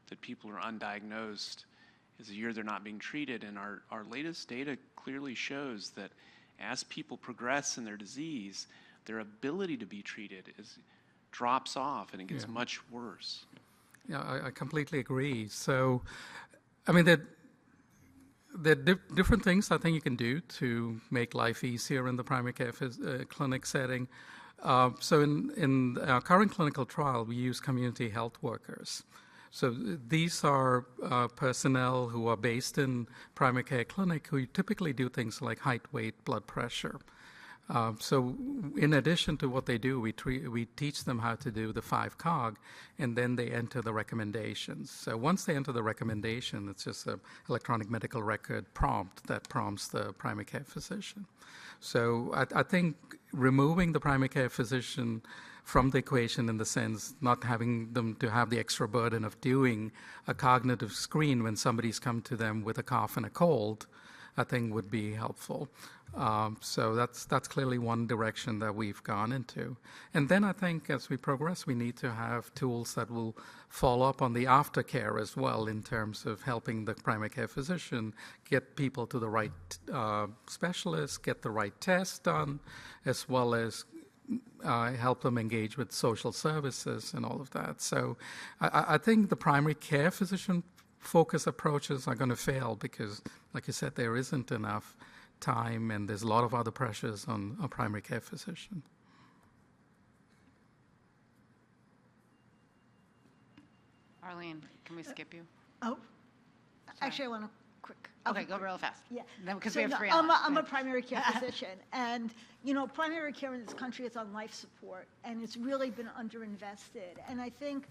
that people are undiagnosed is a year they're not being treated, and our latest data clearly shows that as people progress in their disease, their ability to be treated drops off and it gets much worse. Yeah, I completely agree. So, I mean, there are different things I think you can do to make life easier in the primary care clinic setting. So in our current clinical trial, we use community health workers. So these are personnel who are based in primary care clinic who typically do things like height, weight, blood pressure. So in addition to what they do, we teach them how to do the 5-cog, and then they enter the recommendations. So once they enter the recommendation, it's just an electronic medical record prompt that prompts the primary care physician. So I think removing the primary care physician from the equation in the sense not having them to have the extra burden of doing a cognitive screen when somebody's come to them with a cough and a cold, I think would be helpful. So that's clearly one direction that we've gone into. And then I think as we progress, we need to have tools that will follow up on the aftercare as well in terms of helping the primary care physician get people to the right specialist, get the right test done, as well as help them engage with social services and all of that. So I think the primary care physician focus approaches are going to fail because, like you said, there isn't enough time and there's a lot of other pressures on a primary care physician. Arlene, can we skip you? Oh, actually, I want to quick. Okay, go real fast. Yeah. Because So we have no, three I'm on. I'm a primary care physician, and, primary care in this country is on life support, and it's really been underinvested. And I think,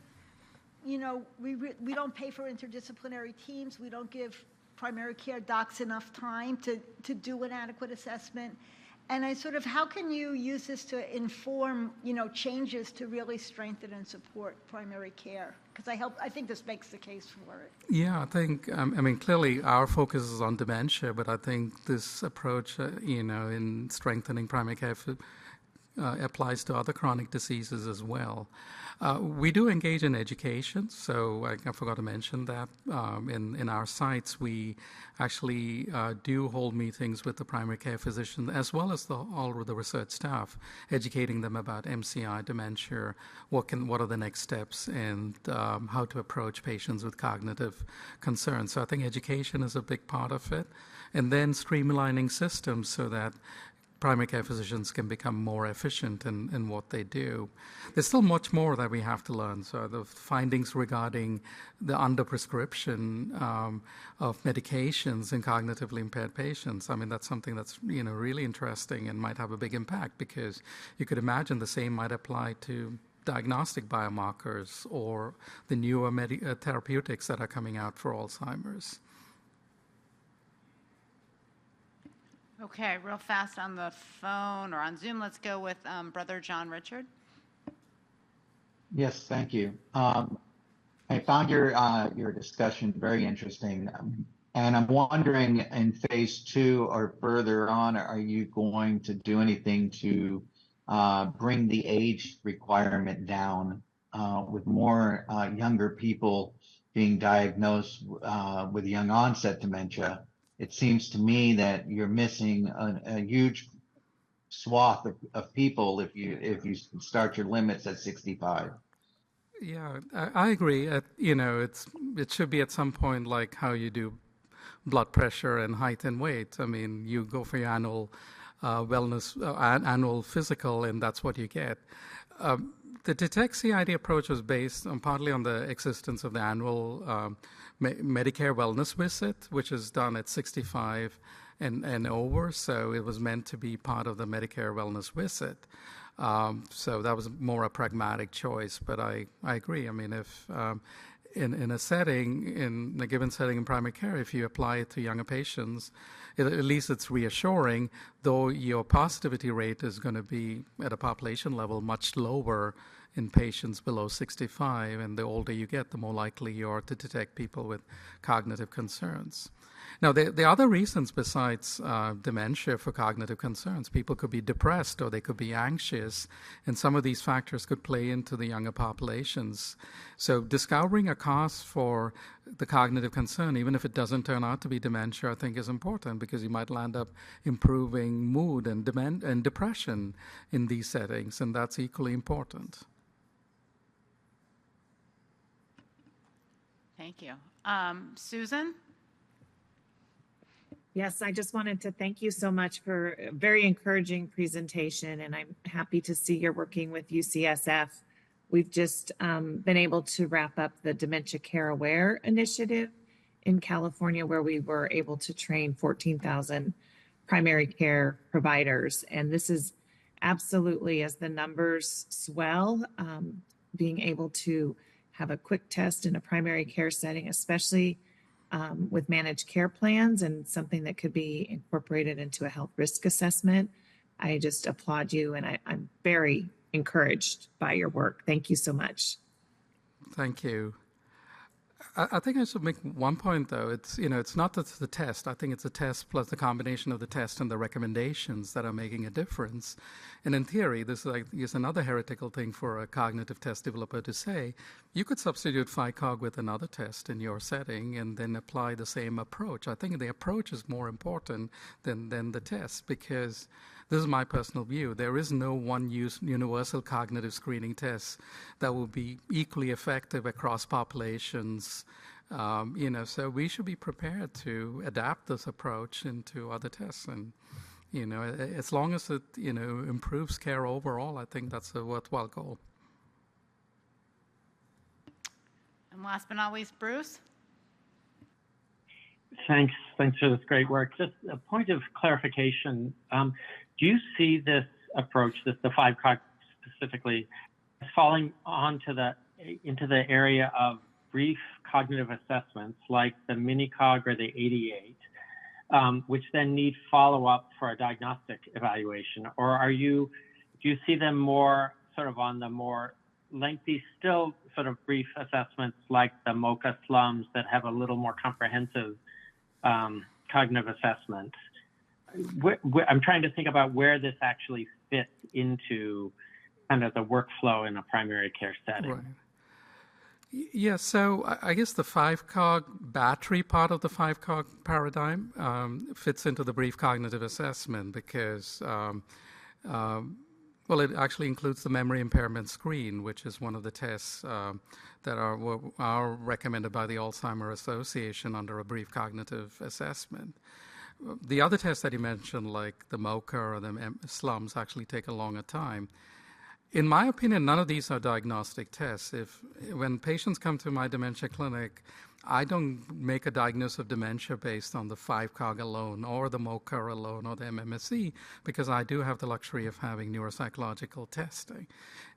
we don't pay for interdisciplinary teams. We don't give primary care docs enough time to do an adequate assessment. And how can you use this to inform, changes to really strengthen and support primary care? Because I think this makes the case for it. Yeah, I think, clearly our focus is on dementia, but I think this approach, in strengthening primary care applies to other chronic diseases as well. We do engage in education, so I forgot to mention that. In our sites, we actually do hold meetings with the primary care physician as well as all of the research staff, educating them about MCI, dementia, what are the next steps, and how to approach patients with cognitive concerns. So I think education is a big part of it, and then streamlining systems so that primary care physicians can become more efficient in what they do. There's still much more that we have to learn. So the findings regarding the underprescription of medications in cognitively impaired patients, that's something that's really interesting and might have a big impact, because you could imagine the same might apply to diagnostic biomarkers or the newer therapeutics that are coming out for Alzheimer's. Okay, real fast on the phone or on Zoom. Let's go with Brother John Richard. Yes, thank you. I found your discussion very interesting, and I'm wondering, in phase 2 or further on, are you going to do anything to bring the age requirement down with more younger people being diagnosed with young onset dementia? It seems to me that you're missing a huge swath of people if you start your limits at 65. Yeah, I agree. It should be at some point like how you do blood pressure and height and weight. You go for your annual wellness, annual physical, and that's what you get. The Detect CID approach was based partly on the existence of the annual Medicare wellness visit, which is done at 65 and over. So it was meant to be part of the Medicare wellness visit. So that was more a pragmatic choice. But I agree. If in a setting, in a given setting in primary care, if you apply it to younger patients, at least it's reassuring, though your positivity rate is going to be at a population level much lower in patients below 65, and the older you get, the more likely you are to detect people with cognitive concerns. Now, the other reasons besides dementia for cognitive concerns, people could be depressed or they could be anxious, and some of these factors could play into the younger populations. So discovering a cause for the cognitive concern, even if it doesn't turn out to be dementia, I think is important, because you might land up improving mood and depression in these settings, and that's equally important. Thank you. Susan? Yes, I just wanted to thank you so much for a very encouraging presentation, and I'm happy to see you're working with UCSF. We've just been able to wrap up the Dementia Care Aware initiative in California, where we were able to train 14,000 primary care providers. And this is absolutely, as the numbers swell, being able to have a quick test in a primary care setting, especially with managed care plans, and something that could be incorporated into a health risk assessment. I just applaud you, and I'm very encouraged by your work. Thank you so much. Thank you. I think I should make one point, though. It's not the test. I think it's a test plus the combination of the test and the recommendations that are making a difference. And in theory, this is another heretical thing for a cognitive test developer to say. You could substitute FICOG with another test in your setting and then apply the same approach. I think the approach is more important than the test, because this is my personal view. There is no one universal cognitive screening test that will be equally effective across populations. So we should be prepared to adapt this approach into other tests. And, as long as it, improves care overall, I think that's a worthwhile goal. And last but not least, Bruce. Thanks for this great work. Just a point of clarification. Do you see this approach, the 5COG specifically, falling into the area of brief cognitive assessments like the mini-cog or the 88, which then need follow-up for a diagnostic evaluation? Or do you see them more sort of on the more lengthy, still sort of brief assessments like the MOCA slums that have a little more comprehensive cognitive assessment? I'm trying to think about where this actually fits into kind of the workflow in a primary care setting. Right. Yeah, so I guess the 5COG battery part of the 5COG paradigm fits into the brief cognitive assessment because, well, it actually includes the memory impairment screen, which is one of the tests that are recommended by the Alzheimer Association under a brief cognitive assessment. The other tests that you mentioned, like the MOCA or the slums, actually take a longer time. In my opinion, none of these are diagnostic tests. When patients come to my dementia clinic, I don't make a diagnosis of dementia based on the 5COG alone or the MOCA alone or the MMSE, because I do have the luxury of having neuropsychological testing.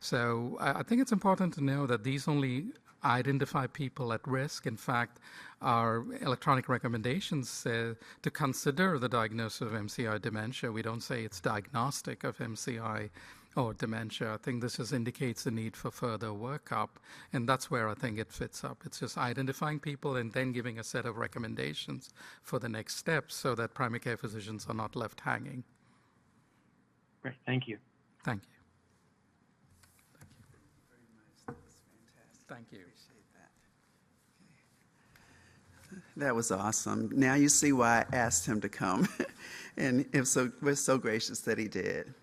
So I think it's important to know that these only identify people at risk. In fact, our electronic recommendations say to consider the diagnosis of MCI dementia. We don't say it's diagnostic of MCI or dementia. I think this just indicates the need for further workup, and that's where I think it fits up. It's just identifying people and then giving a set of recommendations for the next steps so that primary care physicians are not left hanging. Great, thank you. Thank you. Thank you. That was awesome. Now you see why I asked him to come, and we're so gracious that he did.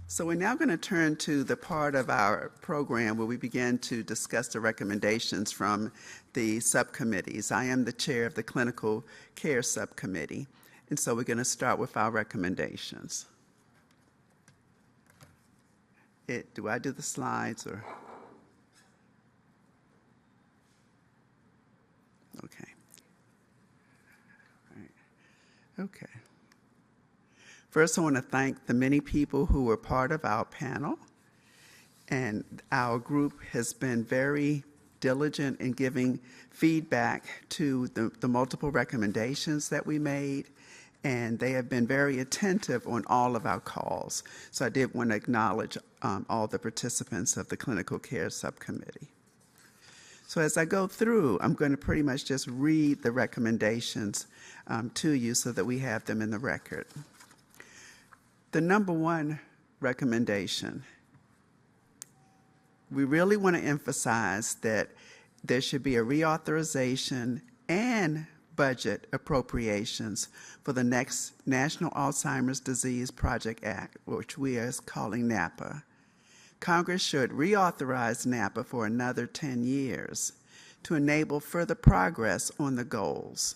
So we're now going to turn to the part of our program where we begin to discuss the recommendations from the subcommittees. I am the chair of the Clinical Care Subcommittee, and so we're going to start with our recommendations. Do I do the slides or? Okay. All right. Okay. First, I want to thank the many people who were part of our panel, and our group has been very diligent in giving feedback to the multiple recommendations that we made, and they have been very attentive on all of our calls. So I did want to acknowledge all the participants of the Clinical Care Subcommittee. So as I go through, I'm going to pretty much just read the recommendations to you so that we have them in the record. The number one recommendation, we really want to emphasize that there should be a reauthorization and budget appropriations for the next National Alzheimer's Disease Project Act, which we are calling NAPA. Congress should reauthorize NAPA for another 10 years to enable further progress on the goals.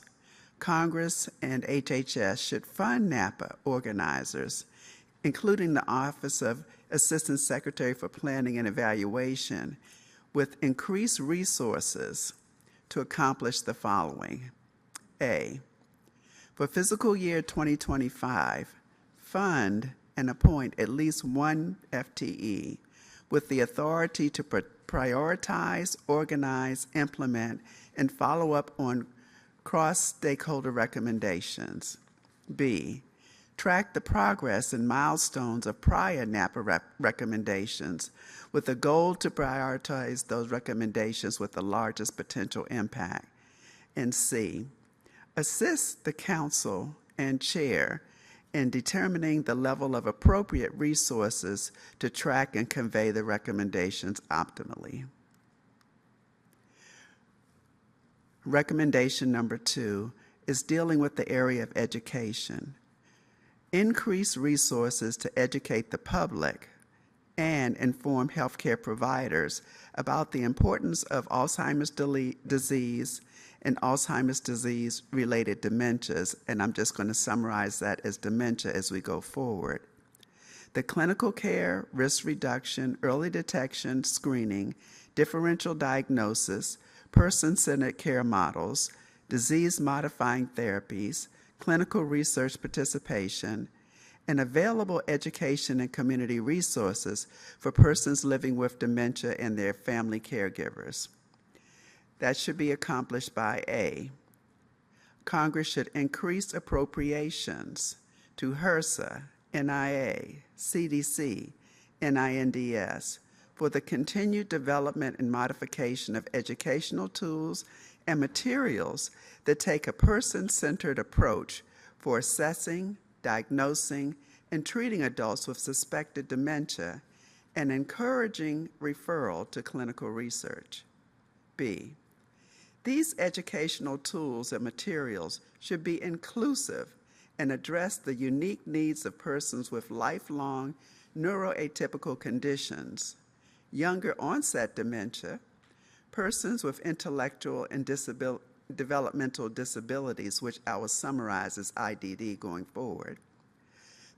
Congress and HHS should fund NAPA organizers, including the Office of Assistant Secretary for Planning and Evaluation, with increased resources to accomplish the following. A, for fiscal year 2025, fund and appoint at least one FTE with the authority to prioritize, organize, implement, and follow up on cross-stakeholder recommendations. B, track the progress and milestones of prior NAPA recommendations with a goal to prioritize those recommendations with the largest potential impact. And C, assist the council and chair in determining the level of appropriate resources to track and convey the recommendations optimally. Recommendation number 2 is dealing with the area of education. Increase resources to educate the public and inform healthcare providers about the importance of Alzheimer's disease and Alzheimer's disease-related dementias, and I'm just going to summarize that as dementia as we go forward. The clinical care, risk reduction, early detection, screening, differential diagnosis, person-centered care models, disease-modifying therapies, clinical research participation, and available education and community resources for persons living with dementia and their family caregivers. That should be accomplished by A, Congress should increase appropriations to HRSA, NIA, CDC, NINDS for the continued development and modification of educational tools and materials that take a person-centered approach for assessing, diagnosing, and treating adults with suspected dementia and encouraging referral to clinical research. B, these educational tools and materials should be inclusive and address the unique needs of persons with lifelong neuroatypical conditions, younger onset dementia, persons with intellectual and developmental disabilities, which I will summarize as IDD going forward,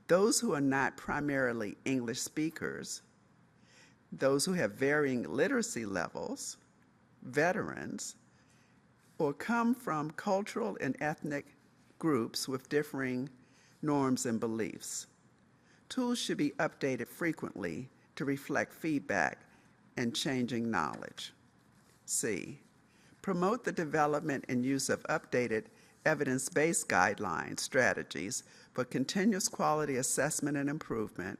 those who are not primarily English speakers, those who have varying literacy levels, veterans, or come from cultural and ethnic groups with differing norms and beliefs. Tools should be updated frequently to reflect feedback and changing knowledge. C, promote the development and use of updated evidence-based guidelines, strategies for continuous quality assessment and improvement,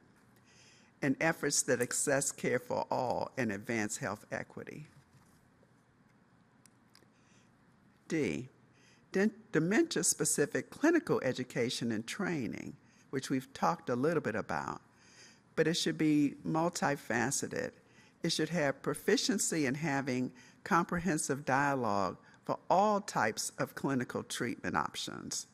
and efforts that access care for all and advance health equity. D, dementia-specific clinical education and training, which we've talked a little bit about, but it should be multifaceted. It should have proficiency in having comprehensive dialogue for all types of clinical treatment options.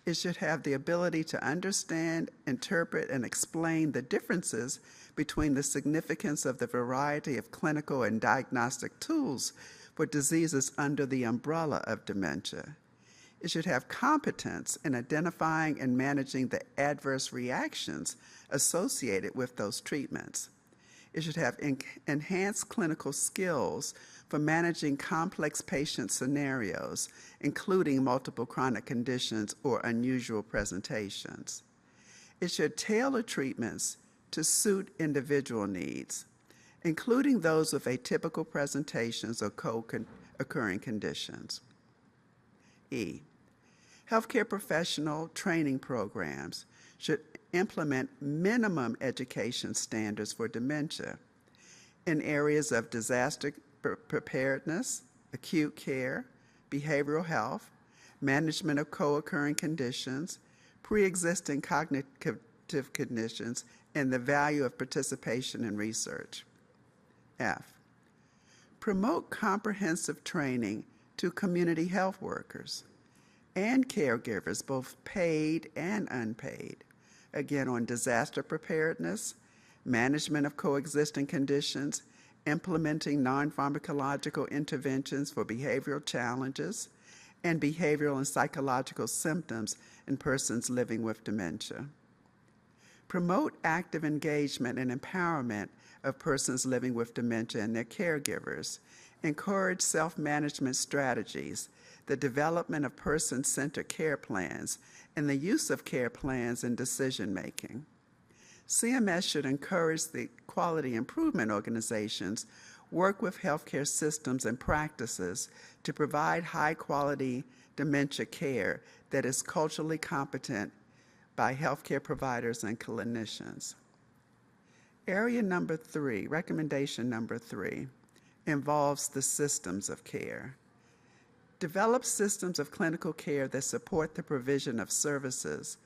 It should have the ability to understand, interpret, and explain the differences between the significance of the variety of clinical and diagnostic tools for diseases under the umbrella of dementia. It should have competence in identifying and managing the adverse reactions associated with those treatments. It should have enhanced clinical skills for managing complex patient scenarios, including multiple chronic conditions or unusual presentations. It should tailor treatments to suit individual needs, including those with atypical presentations or co-occurring conditions. E, healthcare professional training programs should implement minimum education standards for dementia in areas of disaster preparedness, acute care, behavioral health, management of co-occurring conditions, pre-existing cognitive conditions, and the value of participation in research. F, promote comprehensive training to community health workers and caregivers, both paid and unpaid, again on disaster preparedness, management of coexisting conditions, implementing non-pharmacological interventions for behavioral challenges, and behavioral and psychological symptoms in persons living with dementia. Promote active engagement and empowerment of persons living with dementia and their caregivers. Encourage self-management strategies, the development of person-centered care plans, and the use of care plans in decision-making. CMS should encourage the quality improvement organizations work with healthcare systems and practices to provide high-quality dementia care that is culturally competent by healthcare providers and clinicians. Area number 3, recommendation number 3, involves the systems of care. Develop systems of clinical care that support the provision of services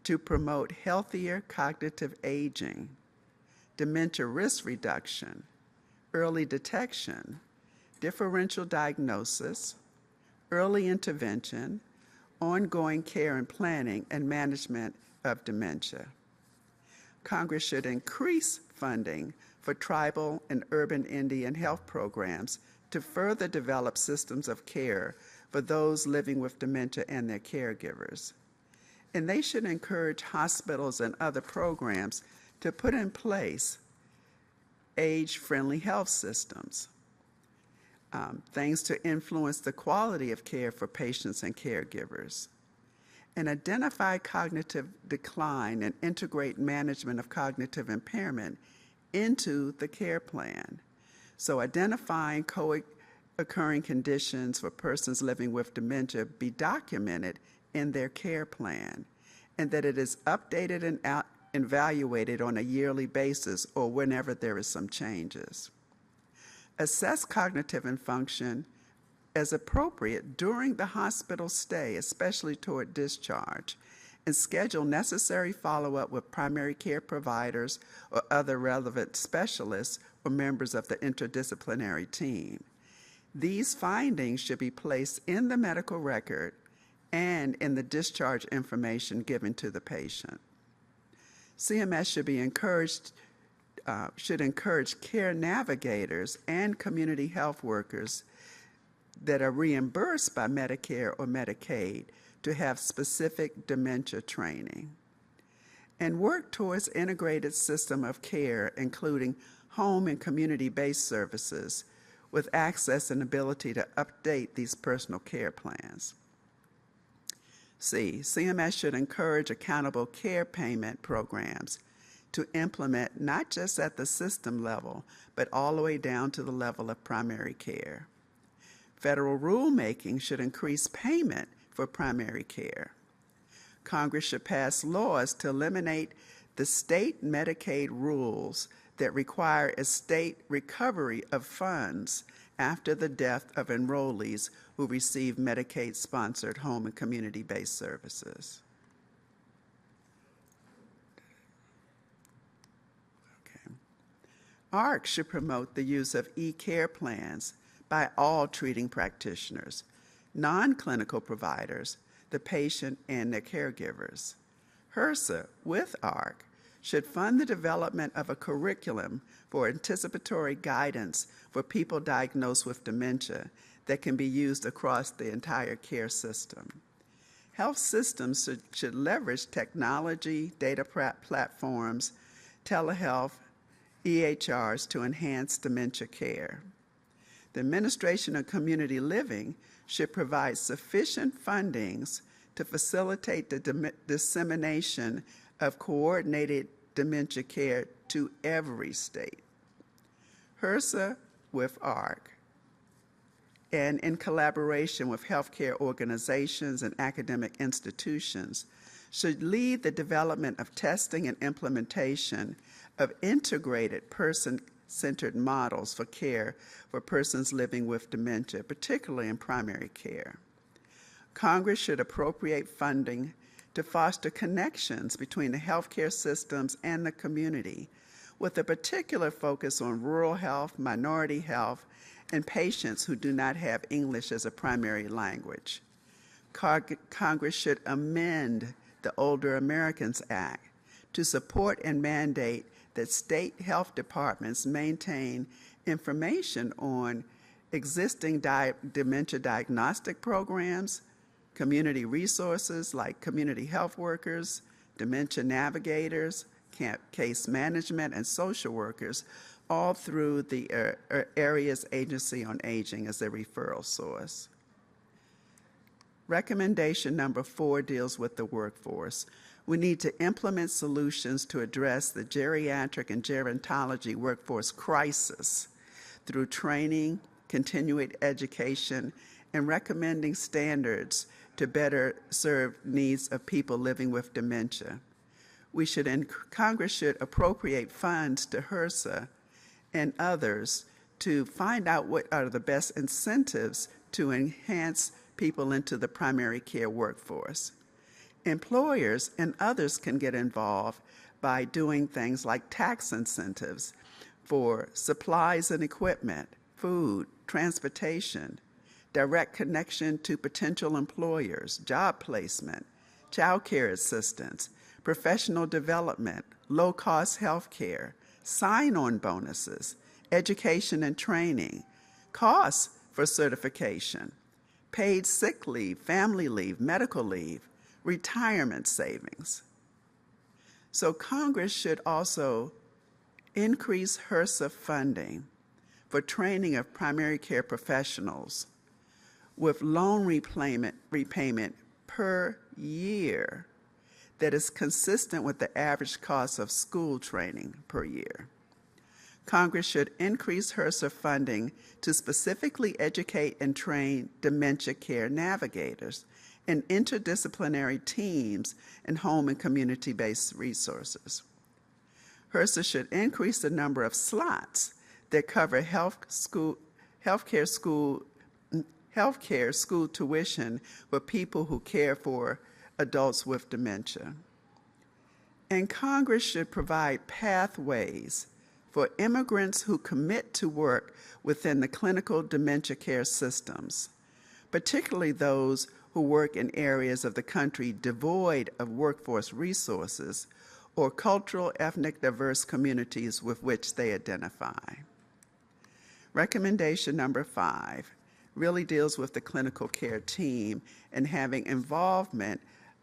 to promote healthier cognitive aging, dementia risk reduction, early detection, differential diagnosis, early intervention, ongoing care and planning and management of dementia. Congress should increase funding for tribal and urban Indian health programs to further develop systems of care for those living with dementia and their caregivers. And they should encourage hospitals and other programs to put in place age-friendly health systems. things to influence the quality of care for patients and caregivers, and identify cognitive decline and integrate management of cognitive impairment into the care plan. So identifying co-occurring conditions for persons living with dementia be documented in their care plan, and that it is updated and evaluated on a yearly basis or whenever there is some changes. Assess cognitive and function as appropriate during the hospital stay, especially toward discharge, and schedule necessary follow-up with primary care providers or other relevant specialists or members of the interdisciplinary team. These findings should be placed in the medical record and in the discharge information given to the patient. CMS should encourage care navigators and community health workers that are reimbursed by Medicare or Medicaid to have specific dementia training, and work towards integrated system of care, including home and community-based services, with access and ability to update these personal care plans. C, CMS should encourage accountable care payment programs to implement not just at the system level, but all the way down to the level of primary care. Federal rulemaking should increase payment for primary care. Congress should pass laws to eliminate the state Medicaid rules that require estate recovery of funds after the death of enrollees who receive Medicaid-sponsored home and community-based services. Okay. ARC should promote the use of e-care plans by all treating practitioners, non-clinical providers, the patient, and their caregivers. HRSA, with ARC, should fund the development of a curriculum for anticipatory guidance for people diagnosed with dementia that can be used across the entire care system. Health systems should leverage technology, data platforms, telehealth, EHRs to enhance dementia care. The Administration of Community Living should provide sufficient fundings to facilitate the dissemination of coordinated dementia care to every state. HRSA with ARC, and in collaboration with healthcare organizations and academic institutions, should lead the development of testing and implementation of integrated person-centered models for care for persons living with dementia, particularly in primary care. Congress should appropriate funding to foster connections between the healthcare systems and the community, with a particular focus on rural health, minority health, and patients who do not have English as a primary language. Congress should amend the Older Americans Act to support and mandate that state health departments maintain information on existing dementia diagnostic programs, community resources like community health workers, dementia navigators, case management, and social workers, all through the area's Agency on Aging as a referral source. Recommendation number 4 deals with the workforce. We need to implement solutions to address the geriatric and gerontology workforce crisis through training, continuing education, and recommending standards to better serve needs of people living with dementia. Congress should appropriate funds to HRSA and others to find out what are the best incentives to enhance people into the primary care workforce. Employers and others can get involved by doing things like tax incentives for supplies and equipment, food, transportation, direct connection to potential employers, job placement, child care assistance, professional development, low-cost health care, sign-on bonuses, education and training, costs for certification, paid sick leave, family leave, medical leave, retirement savings. So Congress should also increase HRSA funding for training of primary care professionals with loan repayment per year that is consistent with the average cost of school training per year. Congress should increase HRSA funding to specifically educate and train dementia care navigators and interdisciplinary teams in home and community-based resources. HRSA should increase the number of slots that cover healthcare school tuition for people who care for adults with dementia. And Congress should provide pathways for immigrants who commit to work within the clinical dementia care systems, particularly those who work in areas of the country devoid of workforce resources or cultural, ethnic, diverse communities with which they identify. Recommendation number 5 really deals with the clinical care team and having involvement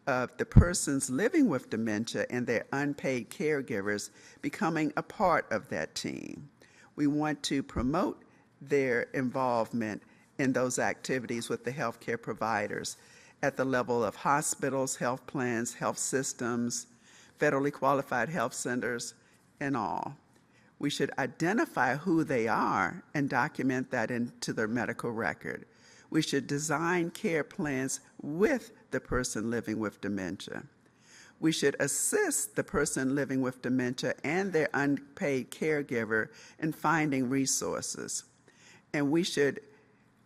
of the persons living with dementia and their unpaid caregivers becoming a part of that team. We want to promote their involvement in those activities with the healthcare providers at the level of hospitals, health plans, health systems, federally qualified health centers, and all. We should identify who they are and document that into their medical record. We should design care plans with the person living with dementia. We should assist the person living with dementia and their unpaid caregiver in finding resources. And we should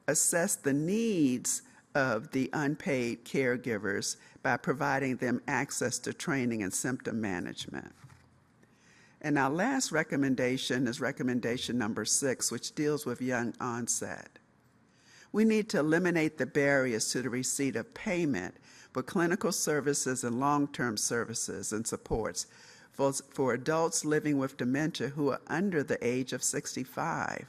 assess the needs of the unpaid caregivers by providing them access to training and symptom management. And our last recommendation is recommendation number 6, which deals with young onset. We need to eliminate the barriers to the receipt of payment for clinical services and long-term services and supports for adults living with dementia who are under the age of 65.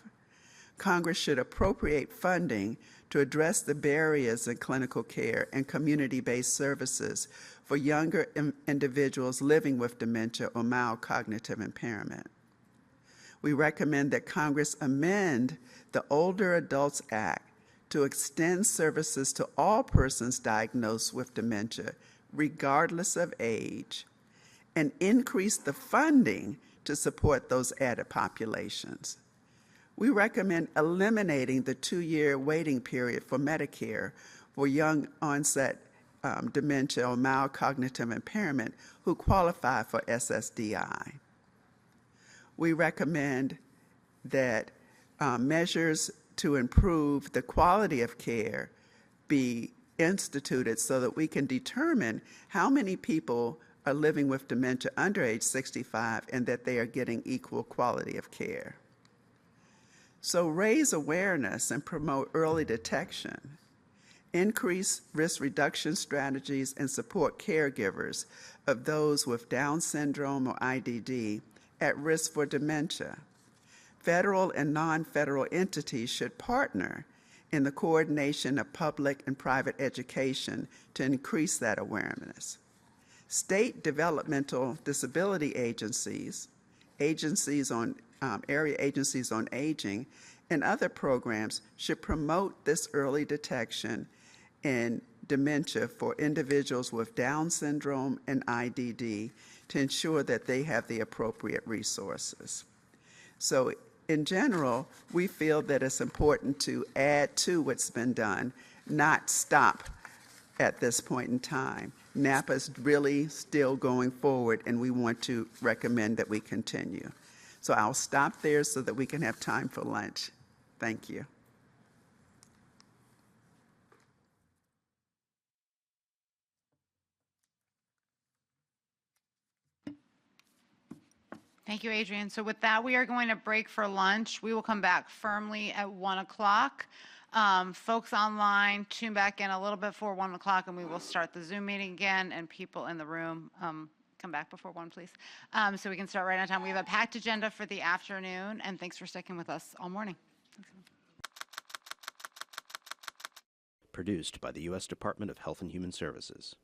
Congress should appropriate funding to address the barriers in clinical care and community-based services for younger individuals living with dementia or mild cognitive impairment. We recommend that Congress amend the Older Adults Act to extend services to all persons diagnosed with dementia, regardless of age, and increase the funding to support those added populations. We recommend eliminating the 2-year waiting period for Medicare for young onset dementia or mild cognitive impairment who qualify for SSDI. We recommend that measures to improve the quality of care be instituted so that we can determine how many people are living with dementia under age 65 and that they are getting equal quality of care. So raise awareness and promote early detection, increase risk reduction strategies, and support caregivers of those with Down syndrome or IDD at risk for dementia. Federal and non-federal entities should partner in the coordination of public and private education to increase that awareness. State developmental disability agencies, area agencies on aging, and other programs should promote this early detection in dementia for individuals with Down syndrome and IDD to ensure that they have the appropriate resources. So in general, we feel that it's important to add to what's been done, not stop at this point in time. NAPA is really still going forward, and we want to recommend that we continue. So I'll stop there so that we can have time for lunch. Thank you. Thank you, Adrienne. So with that, we are going to break for lunch. We will come back firmly at 1 o'clock. Folks online, tune back in a little bit before 1 o'clock, and we will start the Zoom meeting again, and people in the room, come back before 1, please, so we can start right on time. We have a packed agenda for the afternoon, and thanks for sticking with us all morning. Produced by the U.S. Department of Health and Human Services.